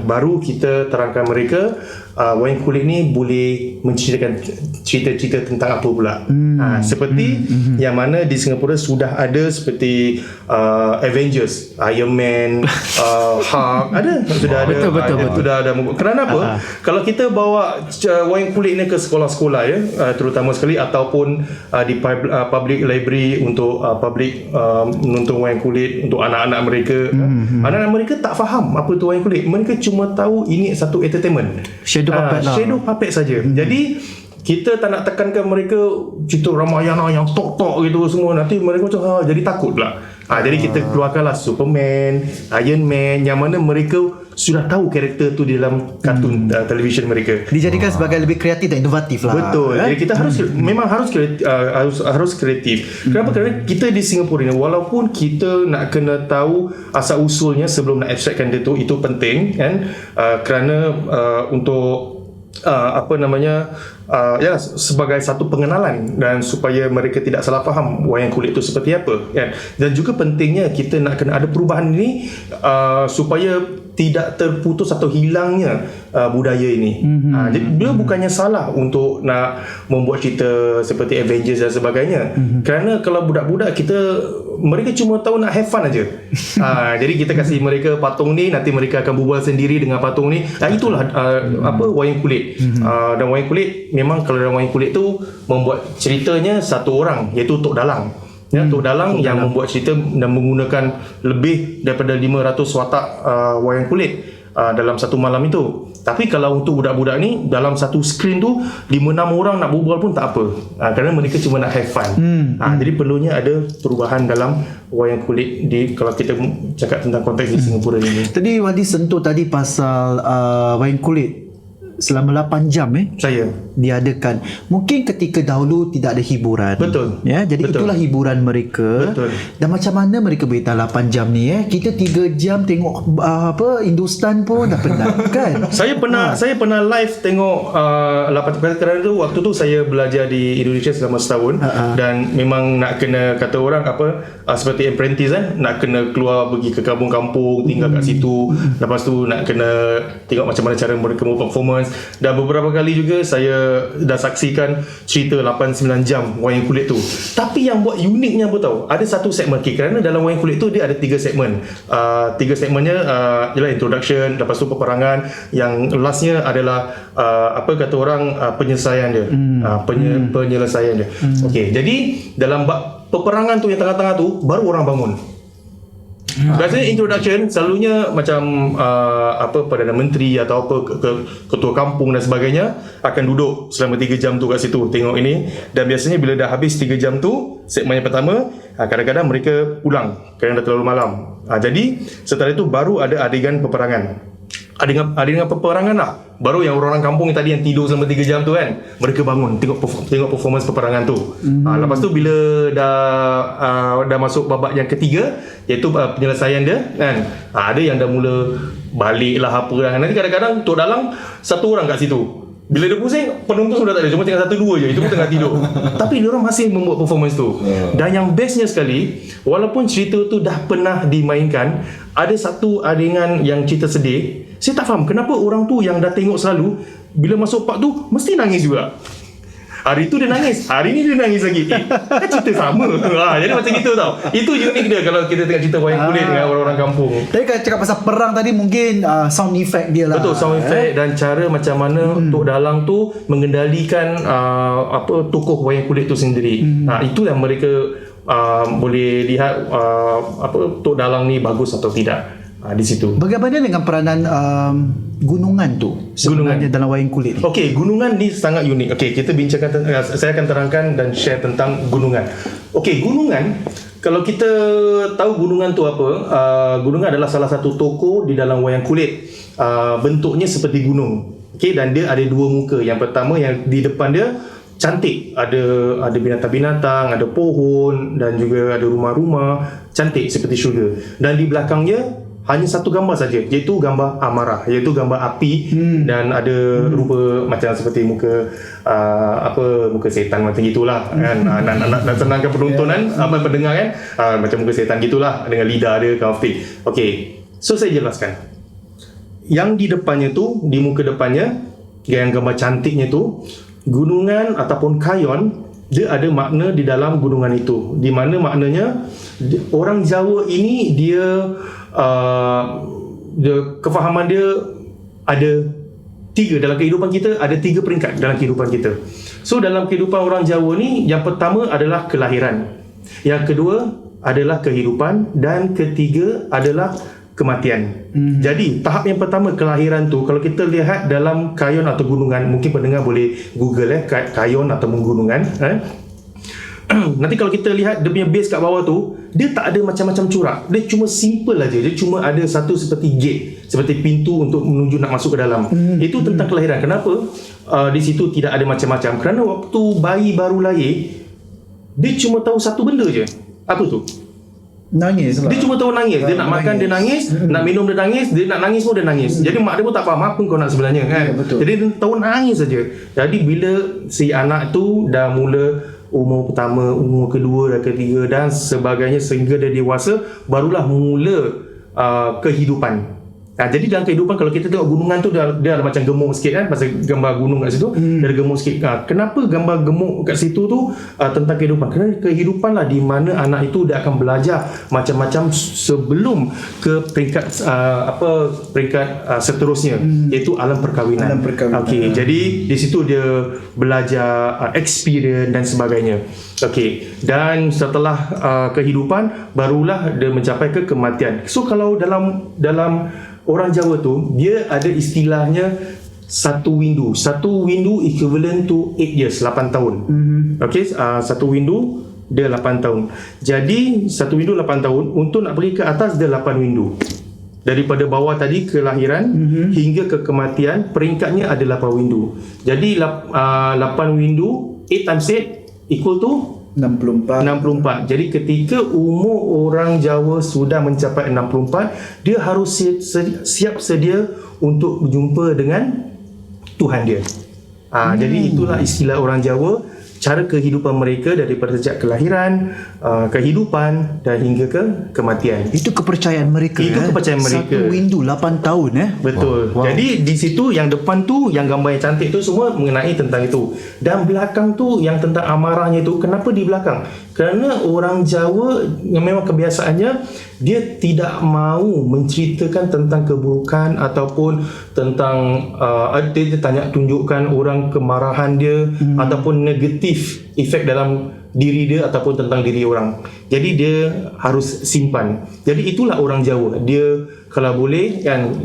baru kita terangkan mereka wayang kulit ni boleh menceritakan cerita-cerita tentang apa pula. Seperti yang mana di Singapura sudah ada seperti Avengers, Iron Man, Hulk, sudah ada. Betul. Sudah ada. Kerana apa? Kalau kita bawa wayang kulit ni ke sekolah-sekolah ya, terutama sekali, ataupun di public library untuk public menonton wayang kulit untuk anak-anak mereka, anak-anak mereka tak faham apa tu wayang kulit. Mereka cuma tahu ini satu entertainment, shadow puppet saja. Jadi kita tak nak tekankan mereka cerita Ramayana yang tok-tok gitu semua, nanti mereka macam jadi takut pula. Jadi kita keluarkanlah Superman, Iron Man, yang mana mereka sudah tahu karakter tu di dalam kartun televisyen mereka. Dijadikan sebagai lebih kreatif dan inovatif lah. Betul. Jadi kita memang harus kreatif. Kenapa? Kerana kita di Singapura ni, walaupun kita nak kena tahu asal usulnya sebelum nak abstrakkan dia tu, itu penting kan, kerana untuk sebagai satu pengenalan dan supaya mereka tidak salah faham wayang kulit itu seperti apa kan. Dan juga pentingnya kita nak kena ada perubahan ini supaya tidak terputus atau hilangnya budaya ini. Jadi dia bukannya salah untuk nak membuat cerita seperti Avengers dan sebagainya. Kerana kalau budak-budak kita, mereka cuma tahu nak have fun aja. Jadi kita kasih mereka patung ni, nanti mereka akan berbual sendiri dengan patung ni. Itulah wayang kulit. Dan wayang kulit memang, kalau dalam wayang kulit tu membuat ceritanya satu orang, iaitu Tok Dalang. Tok Dalang yang membuat cerita dan menggunakan lebih daripada 500 watak wayang kulit dalam satu malam itu. Tapi kalau untuk budak-budak ni, dalam satu skrin tu 5-6 orang nak berbual pun tak apa, kerana mereka cuma nak have fun. Jadi perlunya ada perubahan dalam wayang kulit kalau kita cakap tentang konteks di Singapura ini. Tadi Wadi sentuh tadi pasal wayang kulit selama 8 jam saya diadakan. Mungkin ketika dahulu tidak ada hiburan. Betul. Ya, jadi itulah hiburan mereka. Betul. Dan macam mana mereka boleh tahan 8 jam ni Kita 3 jam tengok Hindustan pun dah penat kan. Saya pernah live tengok 8 kerana tu waktu tu saya belajar di Indonesia selama setahun, dan memang nak kena kata orang seperti apprentice nak kena keluar pergi ke kampung-kampung, tinggal kat situ. Lepas tu nak kena tengok macam mana cara mereka mau performance. Dan beberapa kali juga saya dah saksikan cerita 8-9 jam wayang kulit tu. Tapi yang buat uniknya apa tahu? Ada satu segmen, kerana dalam wayang kulit tu dia ada 3 segmen. 3 segmennya ialah introduction, lepas tu peperangan, yang lastnya adalah penyelesaian dia. Penyelesaian dia. Okey, jadi dalam peperangan tu yang tengah-tengah tu baru orang bangun. Biasanya introduction selalunya macam Perdana Menteri atau ketua kampung dan sebagainya akan duduk selama 3 jam tu kat situ tengok ini. Dan biasanya bila dah habis 3 jam tu, segmen yang pertama, kadang-kadang mereka pulang kerana dah terlalu malam. Jadi setelah itu baru ada adegan peperangan. Adegan peperangan lah, baru yang orang-orang kampung yang tadi yang tidur selama 3 jam tu kan, mereka bangun tengok performance peperangan tu. Lepas tu bila dah masuk babak yang ketiga, iaitu penyelesaian dia kan, ada yang dah mula balik lah apa lah. Nanti kadang-kadang Tok Dalang satu orang kat situ, bila dia pusing, penonton sudah tak ada, cuma tinggal 1-2 je, itu pun tengah tidur. Tapi diorang masih membuat performance tu. Dan yang bestnya sekali, walaupun cerita tu dah pernah dimainkan, ada satu adegan yang cerita sedih. Saya tak faham kenapa orang tu yang dah tengok selalu, bila masuk part tu mesti nangis juga. Hari tu dia nangis, hari ni dia nangis lagi. Kan cerita sama. Jadi macam gitu tau. Itu unik dia kalau kita tengok cerita wayang kulit dengan orang-orang kampung. Tapi kalau cakap pasal perang tadi, mungkin sound effect dia lah. Betul, sound effect dan cara macam mana Tok Dalang tu mengendalikan tokoh wayang kulit tu sendiri. Itu yang mereka boleh lihat Tok Dalang ni bagus atau tidak. Di situ. Bagaimana dengan peranan gunungan tu sebenarnya dalam wayang kulit ni? Okey, gunungan ni sangat unik. Okey, kita bincangkan saya akan terangkan dan share tentang gunungan. Okey, gunungan, kalau kita tahu gunungan tu apa, gunungan adalah salah satu tokoh di dalam wayang kulit. Bentuknya seperti gunung. Okey, dan dia ada dua muka. Yang pertama yang di depan dia cantik, ada binatang-binatang, ada pohon dan juga ada rumah-rumah cantik seperti syurga. Dan di belakangnya hanya satu gambar saja, iaitu gambar amarah, iaitu gambar api dan ada rupa macam seperti muka muka setan macam gitulah kan. Nak senangkan penontonan pendengar kan, macam muka setan gitulah dengan lidah dia kind of thing. Okey, so saya jelaskan. Yang di depannya tu, di muka depannya, yang gambar cantiknya tu, gunungan ataupun kayon, dia ada makna di dalam gunungan itu. Di mana maknanya orang Jawa ini dia kefahaman dia ada tiga dalam kehidupan kita, ada tiga peringkat dalam kehidupan kita. So dalam kehidupan orang Jawa ni, yang pertama adalah kelahiran, yang kedua adalah kehidupan, dan ketiga adalah kematian. Jadi tahap yang pertama, kelahiran tu, kalau kita lihat dalam kayon atau gunungan, mungkin pendengar boleh google kayon atau gunungan. Nanti kalau kita lihat dia punya base kat bawah tu, dia tak ada macam-macam corak. Dia cuma simple aja. Dia cuma ada satu seperti gate, seperti pintu untuk menuju nak masuk ke dalam. Itu tentang kelahiran. Kenapa di situ tidak ada macam-macam? Kerana waktu bayi baru lahir, dia cuma tahu satu benda je. Apa tu? Nangis lah. Dia cuma tahu nangis. Dia nak makan dia nangis, nak minum dia nangis, dia nak nangis pun dia nangis. Jadi mak dia pun tak faham apa kau nak sebenarnya kan. Jadi dia tahu nangis saja. Jadi bila si anak tu dah mula umur pertama, umur kedua dan ketiga dan sebagainya sehingga dia dewasa, barulah mula kehidupan. Jadi dalam kehidupan, kalau kita tengok gunungan tu dia ada macam gemuk sikit kan, pasal gambar gunung kat situ dia ada gemuk sikit. Kenapa gambar gemuk kat situ tu tentang kehidupan? Kerana kehidupan lah di mana anak itu dia akan belajar macam-macam sebelum ke peringkat peringkat seterusnya, iaitu alam perkahwinan. Okey, jadi di situ dia belajar experience dan sebagainya. Okey, dan setelah kehidupan barulah dia mencapai ke kematian. So kalau dalam orang Jawa tu, dia ada istilahnya satu windu. Satu windu equivalent to 8 years, 8 tahun. Okey, satu windu dia 8 tahun. Jadi satu windu 8 tahun, untuk nak pergi ke atas dia 8 windu. Daripada bawah tadi kelahiran hingga ke kematian, peringkatnya ada 8 windu. Jadi 8 windu, 8 times 8 equal to 64. Jadi ketika umur orang Jawa sudah mencapai 64, dia harus siap sedia untuk berjumpa dengan Tuhan dia. Jadi itulah istilah orang Jawa, cara kehidupan mereka daripada sejak kelahiran, kehidupan dan hingga ke kematian. Itu kepercayaan mereka. Itu kepercayaan mereka. Satu windu 8 tahun Betul. Wow. Jadi di situ yang depan tu, yang gambar yang cantik tu semua mengenai tentang itu. Dan belakang tu yang tentang amarahnya tu, kenapa di belakang? Kerana orang Jawa yang memang kebiasaannya, dia tidak mahu menceritakan tentang keburukan ataupun tentang dia tanya tunjukkan orang kemarahan dia ataupun negatif efek dalam diri dia ataupun tentang diri orang. Jadi dia harus simpan. Jadi itulah orang Jawa. Dia kalau boleh kan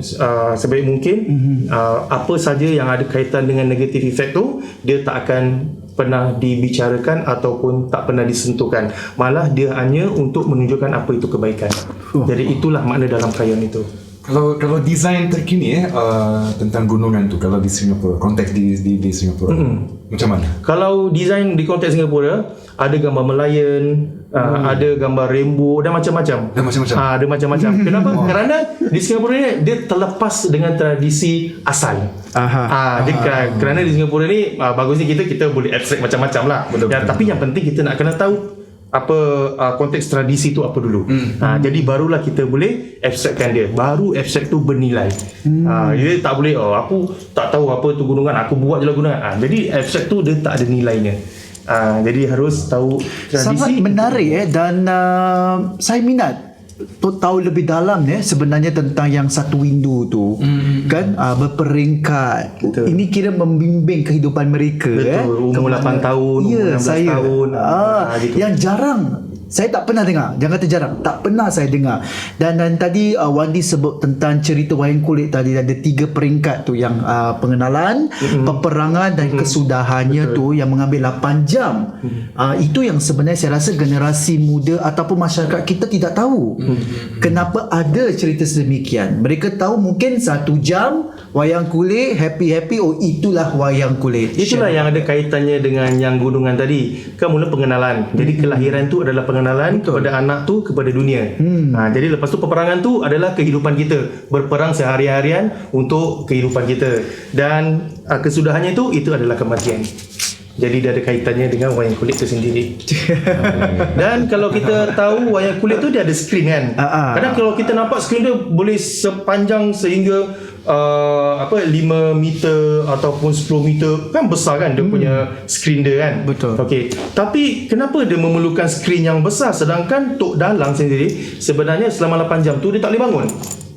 sebaik mungkin apa saja yang ada kaitan dengan negatif efek tu, dia tak akan pernah dibicarakan ataupun tak pernah disentuhkan. Malah dia hanya untuk menunjukkan apa itu kebaikan. Jadi itulah makna dalam kayon itu. Kalau desain terkini tentang gunungan tu, kalau di Singapura, konteks di Singapura, macam mana? Kalau desain di konteks Singapura, ada gambar Melayan, ada gambar rainbow dan macam-macam. Ada macam-macam. Kenapa? Kerana di Singapura ni dia terlepas dengan tradisi asal. Kerana di Singapura ni bagusnya kita boleh abstract macam-macam lah. Betul. Tapi yang penting kita nak kena tahu konteks tradisi tu apa dulu. Jadi barulah kita boleh abstrakkan dia. Baru abstrak tu bernilai. Dia tak boleh aku tak tahu apa tu gunungan, aku buat je lah gunungan. Jadi abstrak tu dia tak ada nilainya. Jadi harus tahu tradisi. Sangat menarik dan saya minat tahu lebih dalam sebenarnya tentang yang satu window tu kan berperingkat. Betul. Ini kira membimbing kehidupan mereka. Betul, umur 8 tahun, umur 16 tahun. Gitu. Yang jarang saya tak pernah dengar. Jangan kata jarang, tak pernah saya dengar. Dan tadi Wandi sebut tentang cerita wayang kulit tadi, ada 3 peringkat tu, yang pengenalan, peperangan dan kesudahannya. Betul. Tu yang mengambil 8 jam. Itu yang sebenarnya saya rasa generasi muda ataupun masyarakat kita tidak tahu. Kenapa ada cerita sedemikian. Mereka tahu mungkin 1 jam wayang kulit, happy-happy, itulah wayang kulit. Itulah yang ada kaitannya dengan yang gunungan tadi. Kan mula pengenalan. Jadi kelahiran tu adalah pengenalan kepada anak tu, kepada dunia. Jadi lepas tu peperangan tu adalah kehidupan kita, berperang sehari-harian untuk kehidupan kita. Dan kesudahannya itu adalah kematian. Jadi dia ada kaitannya dengan wayang kulit itu sendiri. Dan kalau kita tahu wayang kulit tu dia ada skrin kan. Kadang kalau kita nampak skrin dia boleh sepanjang sehingga 5 meter ataupun 10 meter, kan besar kan dia punya skrin dia kan. Betul. Okey. Tapi kenapa dia memerlukan skrin yang besar sedangkan Tok Dalang sendiri sebenarnya selama 8 jam tu dia tak boleh bangun.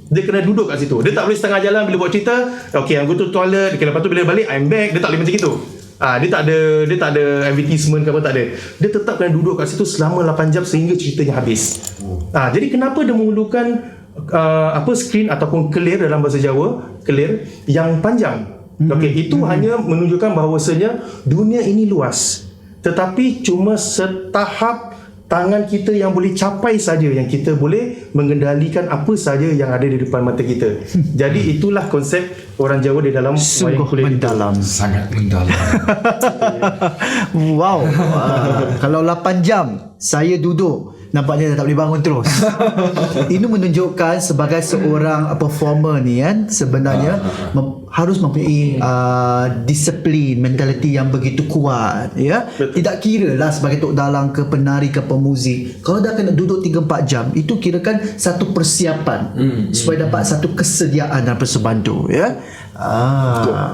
Dia kena duduk kat situ. Dia tak boleh setengah jalan bila buat cerita, okey I'm go to toilet, lepas tu bila balik I'm back. Dia tak boleh macam itu. Dia tak ada advertisement ke apa, tak ada. Dia tetap kena duduk kat situ selama 8 jam sehingga ceritanya habis. Jadi kenapa dia memerlukan skrin ataupun kelir dalam bahasa Jawa, kelir yang panjang. Okey, itu hanya menunjukkan bahawasanya dunia ini luas. Tetapi cuma setahap tangan kita yang boleh capai saja, yang kita boleh mengendalikan apa saja yang ada di depan mata kita. Jadi itulah konsep orang Jawa di dalam wayang kulit mendalam. Sangat mendalam. Wow. Kalau 8 jam saya duduk, nampaknya tak boleh bangun terus. Ini menunjukkan sebagai seorang performer ni kan, sebenarnya harus mempunyai disiplin, mentaliti yang begitu kuat, ya. Tidak kira lah sebagai Tok Dalang ke penari ke pemuzik, kalau dah kena duduk 3-4 jam, itu kirakan satu persiapan supaya dapat satu kesediaan dalam persembahan tu, ya.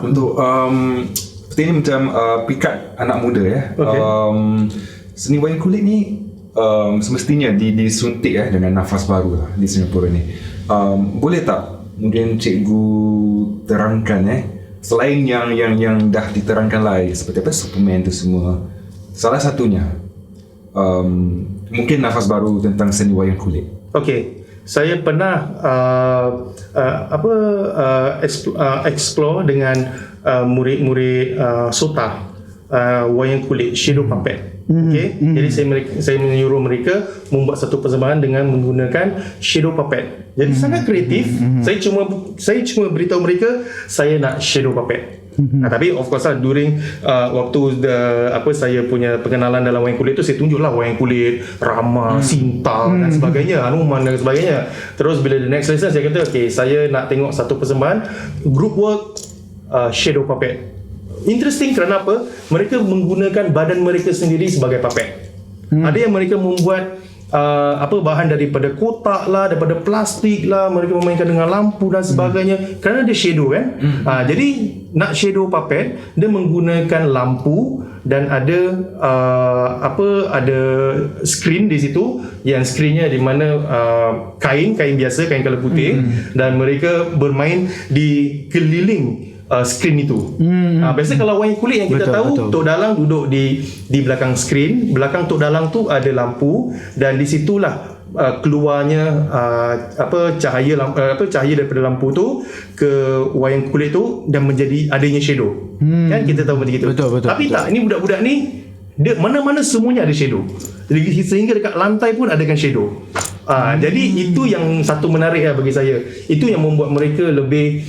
Untuk seperti ini macam pikat anak muda ya. Okay. Seni wayang kulit ni semestinya disuntik dengan nafas baru lah di Singapura ni. Boleh tak mungkin cikgu terangkan selain yang dah diterangkan lah, seperti apa Superman tu semua, salah satunya mungkin nafas baru tentang seni wayang kulit. Okey, saya pernah explore dengan murid-murid SOTA, wayang kulit, shadow puppet. Okey, jadi saya menyuruh mereka membuat satu persembahan dengan menggunakan shadow puppet. Jadi sangat kreatif. Saya cuma beritahu mereka saya nak shadow puppet. Tapi of course lah, during waktu saya punya pengenalan dalam wayang kulit tu, saya tunjuklah wayang kulit, Rama, Sinta dan sebagainya, Hanuman dan sebagainya. Terus bila the next lesson saya kata, okay, saya nak tengok satu persembahan group work shadow puppet. Interesting kerana apa? Mereka menggunakan badan mereka sendiri sebagai puppet. Ada yang mereka membuat bahan daripada kotak lah, daripada plastik lah, mereka memainkan dengan lampu dan sebagainya, kerana dia shadow kan. Jadi nak shadow puppet, dia menggunakan lampu dan ada ada skrin di situ, yang skrinnya di mana kain biasa, kain color putih, dan mereka bermain di keliling skrin itu. Biasa kalau wayang kulit yang kita tahu, Tok Dalang duduk di belakang skrin, belakang Tok Dalang tu ada lampu, dan di situlah keluarnya cahaya daripada lampu tu ke wayang kulit tu dan menjadi adanya shadow. Kan kita tahu macam itu. Betul. Tapi tak, ini budak-budak ni dia mana-mana semuanya ada shadow. Sehingga dekat lantai pun adakan shadow. Jadi itu yang satu menarik bagi saya. Itu yang membuat mereka lebih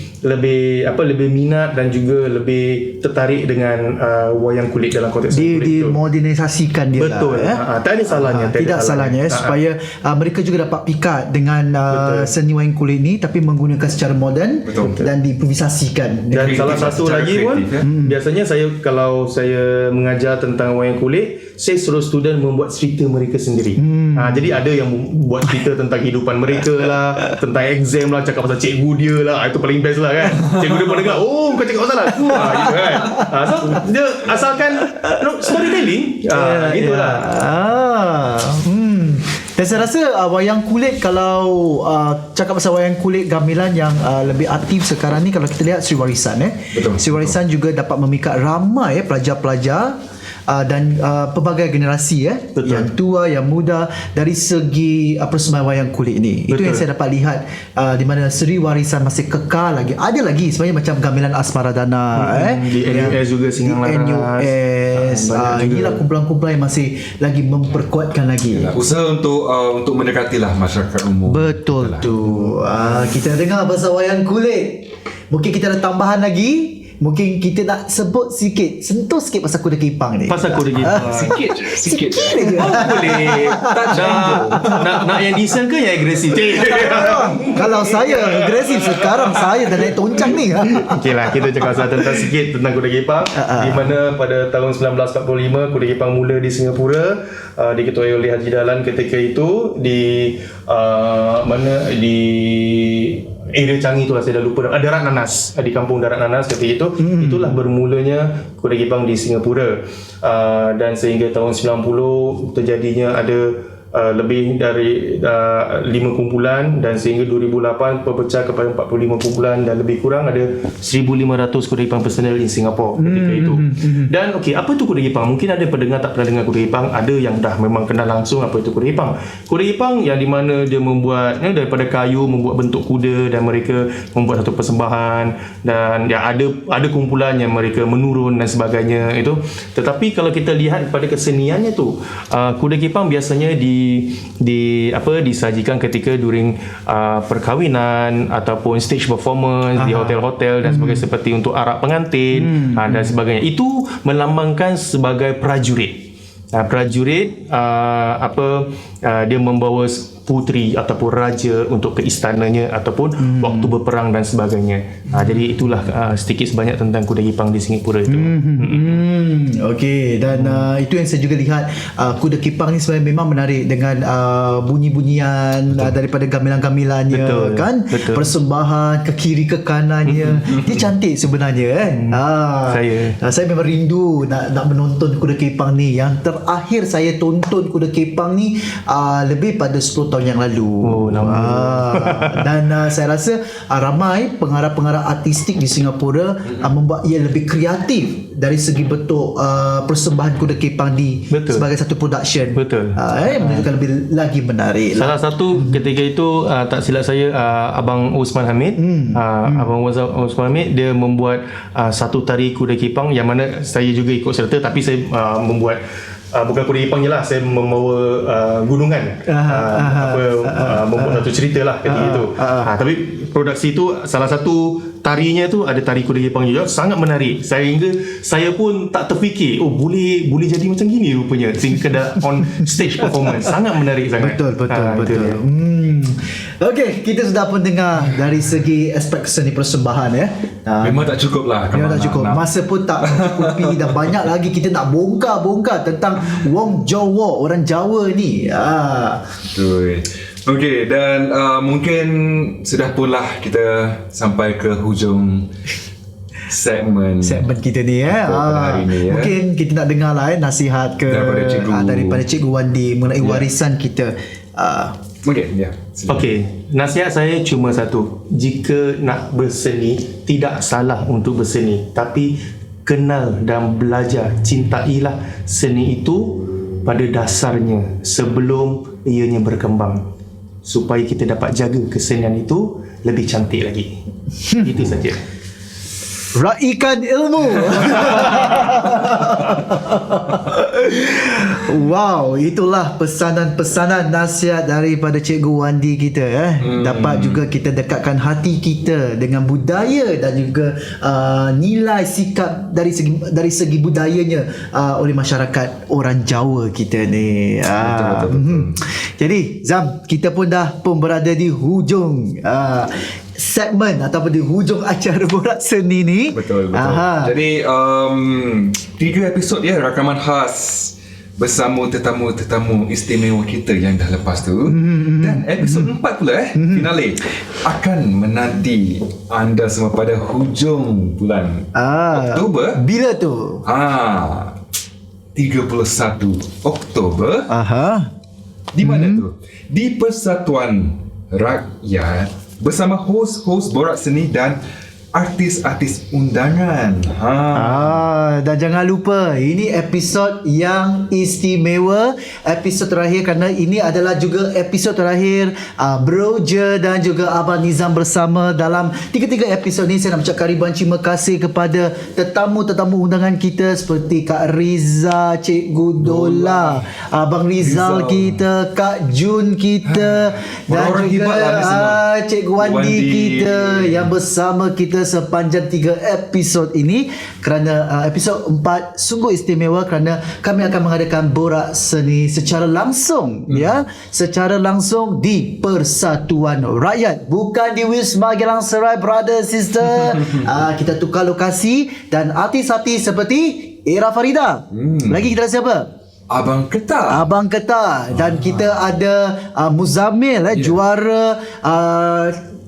minat dan juga lebih tertarik dengan wayang kulit dalam konteks kulit itu. Dimodernisasikan dia. Betul. Tak ada salahnya. Tidak salahnya supaya mereka juga dapat pikat dengan seni wayang kulit ni, tapi menggunakan secara moden dan diimprovisasikan. Dan salah satu lagi pun, biasanya kalau saya mengajar tentang wayang kulit, saya suruh student membuat cerita mereka sendiri. Jadi ada yang buat cerita tentang kehidupan mereka lah, tentang exam lah, cakap pasal cikgu dia lah. Itu paling best lah kan. Cikgu dia pun dengar, oh kau cakap pasal aku. Gitu kan. So dia asalkan storytelling. Gitulah. Dan saya rasa wayang kulit, kalau cakap pasal wayang kulit gamelan yang lebih aktif sekarang ni, kalau kita lihat Sri Warisan Sri Warisan juga dapat memikat ramai pelajar-pelajar dan pelbagai generasi yang tua, yang muda, dari segi persembahan wayang kulit ni. Itu yang saya dapat lihat, di mana Sri Warisan masih kekal lagi. Ada lagi sebenarnya macam gamelan Asmaradana di NUS juga Singang Laras. Di NUS. Inilah kumpulan-kumpulan yang masih lagi memperkuatkan lagi. Usaha untuk mendekatilah masyarakat umum. Betul tu. Kita dengar pasal wayang kulit. Mungkin kita ada tambahan lagi. Mungkin kita nak sebut sikit, sentuh sikit pasal kuda kipang ni. Pasal kuda kipang. Sikit je. Boleh. Nak yang decent ke yang agresif? Kalau saya agresif sekarang, saya dah naik toncang ni. Okey lah, kita cakap tentang sikit tentang kuda kipang. Di mana pada tahun 1945 kuda kipang mula di Singapura, diketuai oleh Haji Dahlan ketika itu di di area Changi itulah, saya dah lupa, Darat Nanas, di kampung Darat Nanas ketika itu. Itulah bermulanya kuda kipang di Singapura. Dan sehingga tahun 90 terjadinya ada lebih dari 5 kumpulan, dan sehingga 2008 terpecah kepada 45 kumpulan, dan lebih kurang ada 1,500 kuda kipang personal di Singapura ketika itu. Dan apa itu kuda kipang? Mungkin ada pendengar tak pernah dengar kuda kipang, ada yang dah memang kenal langsung apa itu kuda kipang. Kuda kipang yang di mana dia membuat daripada kayu, membuat bentuk kuda, dan mereka membuat satu persembahan, dan ada kumpulan yang mereka menurun dan sebagainya itu. Tetapi kalau kita lihat pada keseniannya tu, kuda kipang biasanya disajikan ketika during perkahwinan ataupun stage performance di hotel-hotel dan sebagainya, seperti untuk arak pengantin dan sebagainya. Itu melambangkan sebagai prajurit. Dia membawa puteri ataupun raja untuk ke istananya ataupun waktu berperang dan sebagainya. Jadi itulah sedikit sebanyak tentang kuda kipang di Singapura itu. Okey, dan itu yang saya juga lihat, kuda kipang ni sebenarnya memang menarik dengan bunyi-bunyian daripada gamelan-gamelannya. Betul. Persembahan ke kiri ke kanannya. Dia cantik sebenarnya saya memang rindu nak menonton kuda kipang ni. Yang terakhir saya tonton kuda kipang ni lebih pada 10 tahun yang lalu. Dan saya rasa ramai pengarah-pengarah artistik di Singapura membuat ia lebih kreatif dari segi bentuk persembahan kuda kipang sebagai satu production. Menunjukkan lebih lagi menarik. Salah satu ketika itu, tak silap saya, Abang Osman Hamid, Abang Osman Hamid, dia membuat satu tari kuda kipang yang mana saya juga ikut serta, tapi saya membuat bukan kuda kipang je lah, saya membawa gunungan, membuat satu cerita lah ketika itu. Tapi produksi itu, salah satu tarinya tu ada tari kuda kipang juga, sangat menarik. Saya pun tak terfikir, boleh jadi macam gini rupanya, sehingga dah on stage performance. Sangat menarik sangat. Betul. Okey, kita sudah pun dengar dari segi aspek seni persembahan Memang tak cukup lah. Memang tak cukup. Masa pun tak mencukupi, dan banyak lagi kita nak bongkar tentang wong Jawa, orang Jawa ni. Betul. Okey, dan mungkin sudah pun lah kita sampai ke hujung segmen kita ni hari ni, Mungkin kita nak dengar lah nasihat daripada Cikgu Wandi mengenai warisan kita. Nasihat saya cuma satu. Jika nak berseni, tidak salah untuk berseni, tapi kenal dan belajar, cintailah seni itu pada dasarnya sebelum ianya berkembang, supaya kita dapat jaga kesenian itu lebih cantik lagi. Itu saja. Raikan ilmu. Wow, itulah pesanan-pesanan nasihat daripada Cikgu Wandi kita. Dapat juga kita dekatkan hati kita dengan budaya dan juga nilai sikap dari segi budayanya oleh masyarakat orang Jawa kita ni. Betul. Jadi Zam, kita pun berada di hujung segmen ataupun di hujung acara Borak Seni ni. Betul. Jadi 3 episod rakaman khas bersama tetamu-tetamu istimewa kita yang dah lepas tu. Dan episod 4 pula finale akan menanti anda semua pada hujung bulan Oktober. Bila tu? 31 Oktober. Di mana tu? Di Persatuan Rakyat bersama hos-hos Borak Seni dan artis-artis undangan. Dan jangan lupa, ini episod yang istimewa, episod terakhir, kerana ini adalah juga episod terakhir Bro Je dan juga Abang Nizam bersama. Dalam tiga-tiga episod ni saya nak ucapkan ribuan terima kasih kepada tetamu-tetamu undangan kita seperti Kak Riza, Cikgu Dola, Abang Rizal kita, Kak Jun kita, dan Orang-orang juga hebat lah ni semua. Cikgu Wandi kita yang bersama kita sepanjang 3 episod ini. Kerana episod 4 sungguh istimewa kerana kami akan mengadakan Borak Seni secara langsung, ya, secara langsung di Persatuan Rakyat, bukan di Wisma Geylang Serai, brother sister. Kita tukar lokasi dan artis-artis seperti Era Farida. Lagi kita ada siapa? Abang Ketar. Dan kita ada Muzamil, juara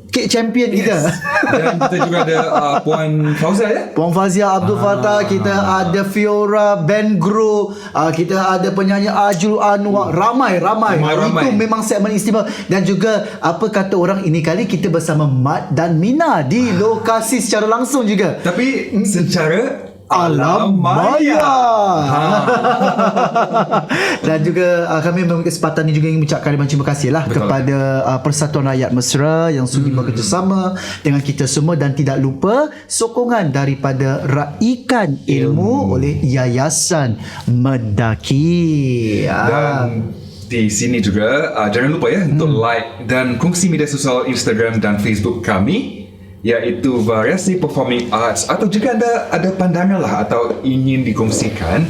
Cake Champion kita. Dan kita juga ada Puan Fauzia, ya? Puan Fazia Abdul Fattah, kita ada Fiora Ben Gro, kita ada penyanyi Ajul Anwar, ramai. Itu memang segmen istimewa. Dan juga apa kata orang, ini kali kita bersama Mat dan Mina di lokasi secara langsung juga. Tapi secara alam maya. Dan juga kami mengambil kesempatan ini juga ingin mengucapkan terima kasih lah kepada Persatuan Rakyat Mesra yang sudi bekerjasama dengan kita semua, dan tidak lupa sokongan daripada Raikan Ilmu oleh Yayasan Mendaki. Dan di sini juga jangan lupa ya untuk like dan kongsi media sosial Instagram dan Facebook kami, iaitu Variasi Performing Arts. Atau jika anda ada pandangan lah atau ingin dikongsikan,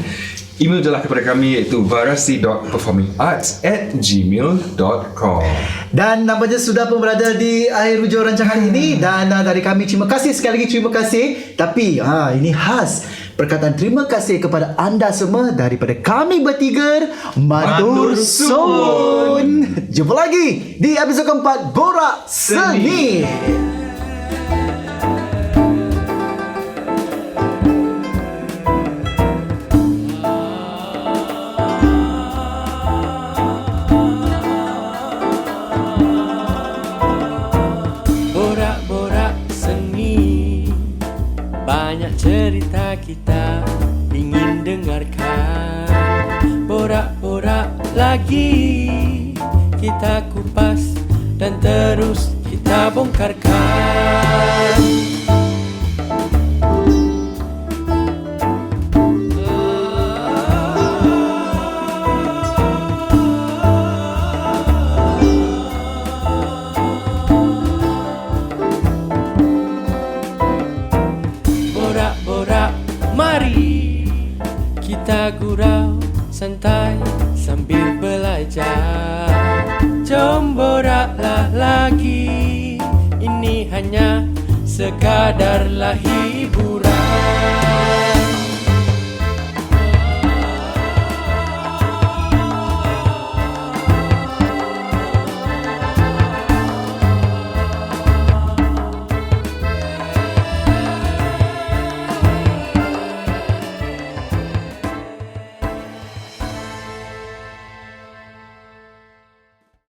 email je lah kepada kami, iaitu variasi.performingarts@gmail.com. Dan nampaknya sudah pun berada di akhir hujung rancangan ini. Dan dari kami terima kasih sekali lagi, terima kasih. Tapi ini khas perkataan terima kasih kepada anda semua daripada kami bertiga. Matur suwun. Jumpa lagi di episod keempat Borak Seni. Banyak cerita kita ingin dengarkan. Borak-borak lagi, kita kupas dan terus kita bongkarkan. Kita gurau santai sambil belajar. Jom boraklah lagi, ini hanya sekadar hiburan.